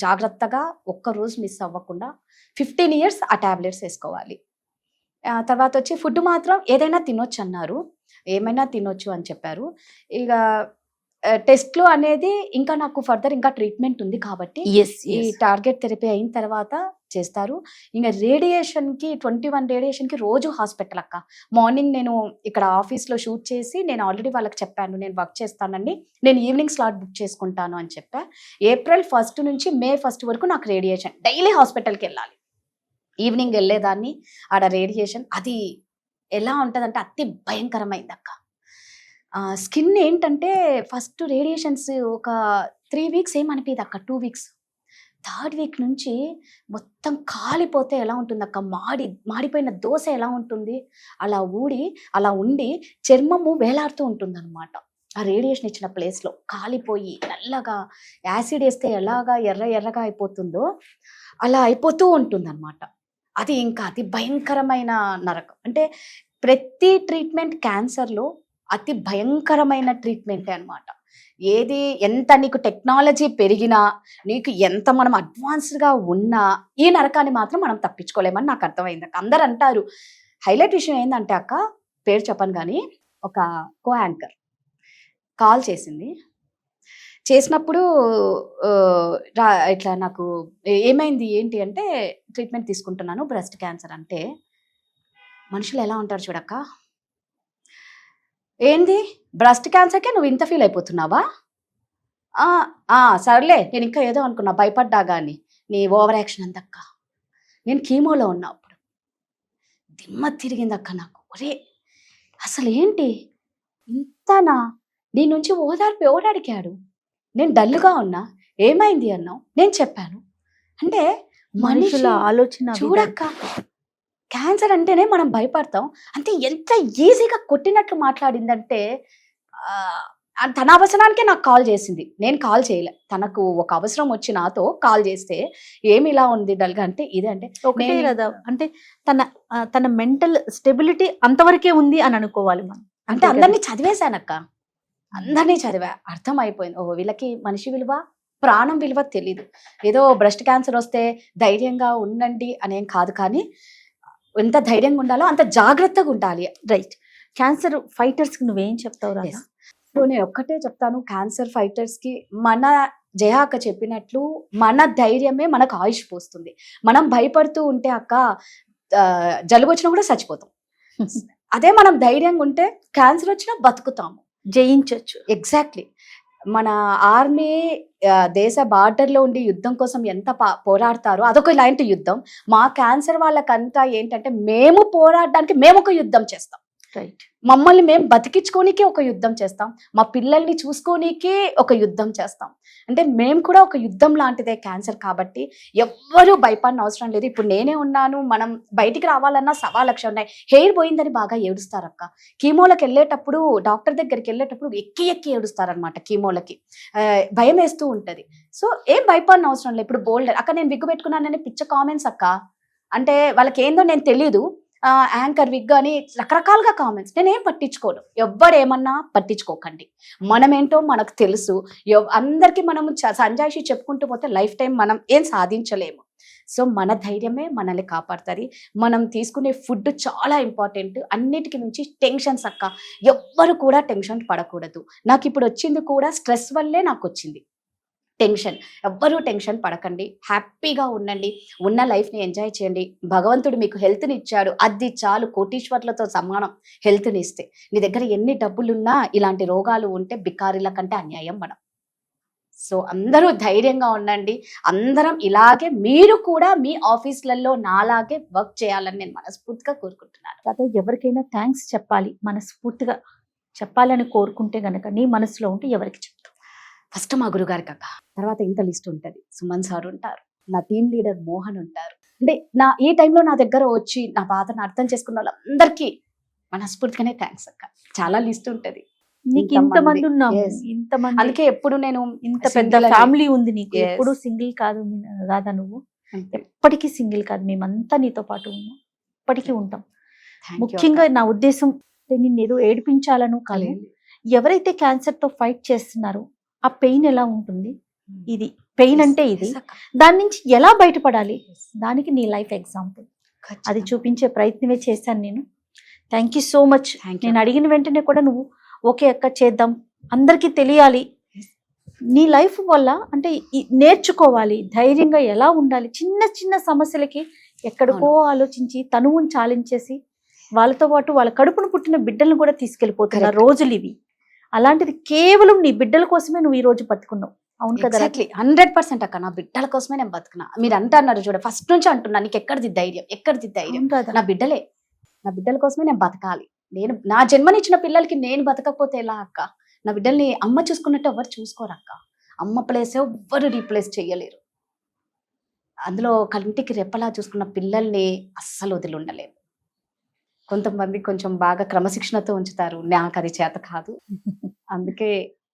జాగ్రత్తగా ఒక్కరోజు మిస్ అవ్వకుండా 15 years ఆ టాబ్లెట్స్ వేసుకోవాలి. తర్వాత వచ్చి ఫుడ్ మాత్రం ఏదైనా తినొచ్చు అన్నారు, ఏమైనా తినొచ్చు అని చెప్పారు. ఇక టెస్ట్లు అనేది ఇంకా నాకు ఫర్దర్ ఇంకా ట్రీట్మెంట్ ఉంది కాబట్టి ఈ టార్గెట్ థెరపీ అయిన తర్వాత చేస్తారు. ఇంకా రేడియేషన్కి 21 రేడియేషన్కి రోజు హాస్పిటల్ అక్క. మార్నింగ్ నేను ఇక్కడ ఆఫీస్లో షూట్ చేసి నేను ఆల్రెడీ వాళ్ళకి చెప్పాను నేను వర్క్ చేస్తానండి, నేను ఈవినింగ్ స్లాట్ బుక్ చేసుకుంటాను అని చెప్పా. April 1st నుంచి May 1st వరకు నాకు రేడియేషన్, డైలీ హాస్పిటల్కి వెళ్ళాలి. ఈవినింగ్ వెళ్ళేదాన్ని, ఆడ రేడియేషన్ అది ఎలా ఉంటుందంటే అతి భయంకరమైంది అక్క. స్కిన్ ఏంటంటే ఫస్ట్ రేడియేషన్స్ ఒక 3 weeks ఏమనిపించదు అక్క, 2 weeks. 3rd week నుంచి మొత్తం కాలిపోతే ఎలా ఉంటుంది అక్క, మాడిపోయిన దోశ ఎలా ఉంటుంది అలా ఊడి అలా ఉండి చర్మము వేలాడుతూ ఉంటుంది అనమాట. ఆ రేడియేషన్ ఇచ్చిన ప్లేస్లో కాలిపోయి నల్లగా, యాసిడ్ వేస్తే ఎలాగా ఎర్రగా అయిపోతుందో అలా అయిపోతూ ఉంటుంది అనమాట. అది ఇంకా అతి భయంకరమైన నరకం. అంటే ప్రతి ట్రీట్మెంట్ క్యాన్సర్లో అతి భయంకరమైన ట్రీట్మెంటే అనమాట. ఏది ఎంత నీకు టెక్నాలజీ పెరిగినా, నీకు ఎంత మనం అడ్వాన్స్డ్గా ఉన్నా ఈ నరకాన్ని మాత్రం మనం తప్పించుకోలేమని నాకు అర్థమైంది అక్క. అందరు అంటారు. హైలైట్ విషయం ఏంటంటే అక్క, పేరు చెప్పను కానీ ఒక కో యాంకర్ కాల్ చేసింది. చేసినప్పుడు ఇట్లా నాకు ఏమైంది ఏంటి అంటే, ట్రీట్మెంట్ తీసుకుంటున్నాను బ్రెస్ట్ క్యాన్సర్ అంటే. మనుషులు ఎలా ఉంటారు చూడక్క, ఏంది బ్రెస్ట్ క్యాన్సర్కే నువ్వు ఇంత ఫీల్ అయిపోతున్నావా? సర్లే, నేను ఇంకా ఏదో అనుకున్నా, భయపడ్డా కానీ నీ ఓవర్ యాక్షన్ అంతక్క. నేను కీమోలో ఉన్నా అప్పుడు, దిమ్మ తిరిగింది అక్క నాకు. ఒరే అసలు ఏంటి ఇంతనా, నీ నుంచి ఓదార్పు ఎవరు అడిగాడు? నేను డల్గా ఉన్నా, ఏమైంది అన్నావు, నేను చెప్పాను. అంటే మనుషుల ఆలోచన చూడక్క, క్యాన్సర్ అంటేనే మనం భయపడతాం, అంటే ఎంత ఈజీగా కొట్టినట్లు మాట్లాడిందంటే. తన అవసరానికే నాకు కాల్ చేసింది, నేను కాల్ చేయలే. తనకు ఒక అవసరం వచ్చి నాతో కాల్ చేస్తే ఏమి ఇలా ఉంది డల్గా అంటే, ఇదే అంటే ఒకటే కదా, అంటే తన మెంటల్ స్టెబిలిటీ అంతవరకే ఉంది అని అనుకోవాలి మనం. అంటే అందరినీ చదివేశానక్క, అందరినీ చదివా, అర్థమైపోయింది. ఓ వీళ్ళకి మనిషి విలువ, ప్రాణం విలువ తెలీదు. ఏదో బ్రెస్ట్ క్యాన్సర్ వస్తే ధైర్యంగా ఉండండి అనేం కాదు, కానీ ఎంత ధైర్యంగా ఉండాలో అంత జాగ్రత్తగా ఉండాలి. రైట్. క్యాన్సర్ ఫైటర్స్కి నువ్వేం చెప్తావు రా? సో నేను ఒక్కటే చెప్తాను, క్యాన్సర్ ఫైటర్స్కి మన జయాక చెప్పినట్లు మన ధైర్యమే మనకు ఆయుష్ పోస్తుంది. మనం భయపడుతూ ఉంటే అక్క, జలుబు వచ్చినా కూడా చచ్చిపోతాం. అదే మనం ధైర్యంగా ఉంటే క్యాన్సర్ వచ్చినా బతుకుతాము, జయించవచ్చు. ఎగ్జాక్ట్లీ. మన ఆర్మీ దేశ బార్డర్లో ఉండి యుద్ధం కోసం ఎంత పోరాడతారో అదొక ఇలాంటి యుద్ధం. మా క్యాన్సర్ వాళ్ళకంతా ఏంటంటే, మేము పోరాడడానికి మేము ఒక యుద్ధం చేస్తాం. రైట్. మమ్మల్ని మేము బతికించుకోనికే ఒక యుద్ధం చేస్తాం, మా పిల్లల్ని చూసుకోనికే ఒక యుద్ధం చేస్తాం. అంటే మేము కూడా ఒక యుద్ధం లాంటిదే క్యాన్సర్. కాబట్టి ఎవ్వరూ భయపడిన అవసరం లేదు. ఇప్పుడు నేనే ఉన్నాను, మనం బయటికి రావాలన్నా 1,00,000 ఉన్నాయి. హెయిర్ పోయిందని బాగా ఏడుస్తారక్క. కీమోలకు వెళ్ళేటప్పుడు, డాక్టర్ దగ్గరికి వెళ్ళేటప్పుడు ఎక్కి ఎక్కి ఏడుస్తారనమాట కీమోలకి. భయం వేస్తూ ఉంటది. సో ఏం భయపడిన అవసరం లేదు. ఇప్పుడు బోల్డర్ అక్క నేను విగ్గు పెట్టుకున్నానని పిచ్చ కామెంట్స్ అక్క. అంటే వాళ్ళకి ఏందో నేను తెలీదు, యాంకర్ విగ్ అని రకరకాలుగా కామెంట్స్. నేనేం పట్టించుకోను, ఎవ్వరేమన్నా పట్టించుకోకండి. మనమేంటో మనకు తెలుసు. అందరికీ మనము సంజాయిషి చెప్పుకుంటూ పోతే లైఫ్ టైం మనం ఏం సాధించలేము. సో మన ధైర్యమే మనల్ని కాపాడుతుంది. మనం తీసుకునే ఫుడ్ చాలా ఇంపార్టెంట్. అన్నిటికీ మించి టెన్షన్స్ అక్క. ఎవ్వరు కూడా టెన్షన్ పడకూడదు. నాకు ఇప్పుడు వచ్చింది కూడా స్ట్రెస్ వల్లే నాకు వచ్చింది టెన్షన్. ఎవ్వరూ టెన్షన్ పడకండి, హ్యాపీగా ఉండండి, ఉన్న లైఫ్ని ఎంజాయ్ చేయండి. భగవంతుడు మీకు హెల్త్ని ఇచ్చాడు, అది చాలు. కోటీశ్వర్లతో సమానం హెల్త్ని ఇస్తే. నీ దగ్గర ఎన్ని డబ్బులున్నా ఇలాంటి రోగాలు ఉంటే బికారీల కంటే అన్యాయం మనం. సో అందరూ ధైర్యంగా ఉండండి. అందరం ఇలాగే మీరు కూడా మీ ఆఫీసులలో నాలాగే వర్క్ చేయాలని నేను మనస్ఫూర్తిగా కోరుకుంటున్నాను. అదే ఎవరికైనా థ్యాంక్స్ చెప్పాలి, మనస్ఫూర్తిగా చెప్పాలని కోరుకుంటే గనక నీ మనసులో ఉంటే ఎవరికి చెప్తావు? ఫస్ట్ మా గురుగారికి అక్క, తర్వాత ఇంత లిస్ట్ ఉంటుంది. సుమన్ సార్ ఉంటారు, నా టీం లీడర్ మోహన్ ఉంటారు. అంటే ఈ టైంలో నా దగ్గర వచ్చి నా బాధను అర్థం చేసుకున్న వాళ్ళందరికీ మనస్ఫూర్తిగానే థ్యాంక్స్ అక్క. చాలా లిస్ట్ ఉంటది. నీకు ఇంతమంది ఉన్నాము, Yes. ఇంతమంది, అందుకే ఎప్పుడు నేను ఇంత పెద్ద single అని- ఫ్యామిలీ ఉంది నీకు. Yes. ఎప్పుడు సింగిల్ కాదు రాదా నువ్వు, అంతే. ఎప్పటికీ సింగిల్ కాదు. మేమంతా నీతో పాటు ఉన్నాం, ఎప్పటికీ ఉంటాం. Thank you ముఖ్యంగా అక్క. నా ఉద్దేశం నిన్ను ఏదో ఏడిపించాలను కాదు. ఎవరైతే క్యాన్సర్ తో ఫైట్ చేస్తున్నారో ఆ పెయిన్ ఎలా ఉంటుంది, ఇది పెయిన్ అంటే ఇది, Yes అక్క. దాని నుంచి ఎలా బయటపడాలి, దానికి నీ లైఫ్ ఎగ్జాంపుల్. అది ఖచ్చితంగా. చూపించే ప్రయత్నమే చేశాను నేను. Thank you so much. Thank you నేను అక్క. అడిగిన వెంటనే కూడా నువ్వు ఓకే అక్క చేద్దాం, అందరికీ తెలియాలి. నీ లైఫ్ వల్ల అంటే నేర్చుకోవాలి, ధైర్యంగా ఎలా ఉండాలి. చిన్న చిన్న సమస్యలకి ఎక్కడికో ఆలోచించి తనువుని చాలించేసి వాళ్ళతో పాటు వాళ్ళ కడుపును పుట్టిన బిడ్డలను కూడా తీసుకెళ్లిపోతున్న Correct. రోజులు ఇవి. అలాంటిది కేవలం నీ బిడ్డల కోసమే నువ్వు ఈ రోజు బతుకున్నావు. అవును కదా? Exactly. 100% అక్క. నా బిడ్డల కోసమే నేను బతుకున్నా. మీరు అంటున్నారు చూడ, ఫస్ట్ నుంచి అంటున్నా, నీకు ఎక్కడిది ధైర్యం, ఎక్కడిది ధైర్యం? అవును కదా? నా బిడ్డలే. నా బిడ్డల కోసమే నేను బతకాలి. నేను నా జన్మనిచ్చిన పిల్లలకి నేను బతకపోతే ఎలా అక్క? నా బిడ్డల్ని అమ్మ చూసుకున్నట్టు ఎవరు చూసుకోరు అక్క. అమ్మ ప్లేస్ ఎవ్వరు రీప్లేస్ చేయలేరు. అందులో కంటికి రెప్పలా చూసుకున్న పిల్లల్ని అస్సలు వదిలి ఉండలేము. కొంతమంది కొంచెం బాగా క్రమశిక్షణతో ఉంచుతారు, నాకు అది చేత కాదు. అందుకే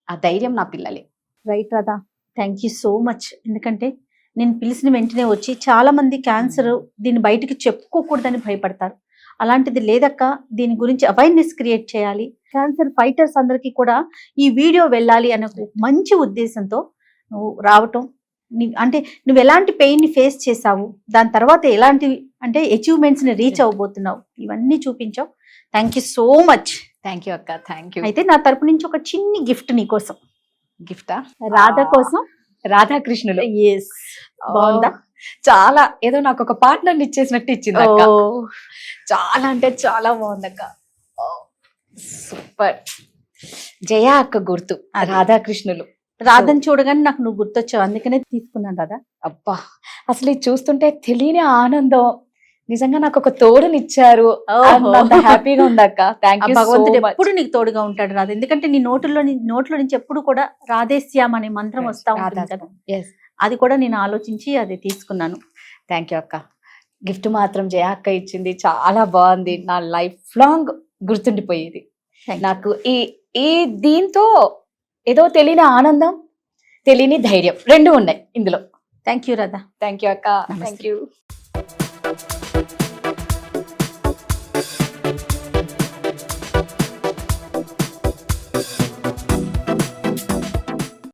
ఆ ధైర్యం నా పిల్లలే. Right Radha, thank you so much. ఎందుకంటే నేను పిలిచిన వెంటనే వచ్చి చాలా మంది క్యాన్సర్ దీన్ని బయటికి చెప్పుకోకూడదని భయపడతారు. అలాంటిది లేదక్క, దీని గురించి అవేర్నెస్ క్రియేట్ చేయాలి, క్యాన్సర్ ఫైటర్స్ అందరికీ కూడా ఈ వీడియో వెళ్ళాలి అనే ఒక మంచి ఉద్దేశంతో నువ్వు రావటం. అంటే నువ్వు ఎలాంటి పెయిన్ ని ఫేస్ చేసావు, దాని తర్వాత ఎలాంటి అంటే అచీవ్మెంట్స్ ని రీచ్ అవ్వబోతున్నావు, ఇవన్నీ చూపించావు. Thank you so much. Thank you అక్క. Thank you. అయితే నా తరపు నుంచి ఒక చిన్ని గిఫ్ట్ నీకోసం, గిఫ్టా? రాధ కోసం. రాధాకృష్ణులు. ఎస్, బాగుందా? చాలా ఏదో నాకు ఒక పార్ట్నర్ ఇచ్చేసినట్టు ఇచ్చింది అక్క. చాలా అంటే చాలా బాగుందక్క. సూపర్. జయ అక్క గుర్తు, రాధాకృష్ణులు. రాధని చూడగానే నాకు నువ్వు గుర్తొచ్చావు, అందుకనే తీసుకున్నాను రాధా. అబ్బా, అసలు ఇది చూస్తుంటే తెలియని ఆనందం. నిజంగా నాకు ఒక తోడునిచ్చారు, హ్యాపీగా ఉందక్క. Thank you. భగవంతుడు ఎప్పుడు నీకు తోడుగా ఉంటాడు రాధ. ఎందుకంటే నీ నోట్లో నుంచి ఎప్పుడు కూడా రాధేశ్యామ్ అనే మంత్రం వస్తా ఉంటుంది కదా, అది కూడా నేను ఆలోచించి అది తీసుకున్నాను. థ్యాంక్ యూ అక్క. గిఫ్ట్ మాత్రం జయ అక్క ఇచ్చింది, చాలా బాగుంది. నా లైఫ్ లాంగ్ గుర్తుండిపోయేది. నాకు ఈ దీంతో ఏదో తెలియని ఆనందం, తెలియని ధైర్యం రెండు ఉన్నాయి ఇందులో. Thank you Radha. Thank you అక్క. నమస్తే. Thank you.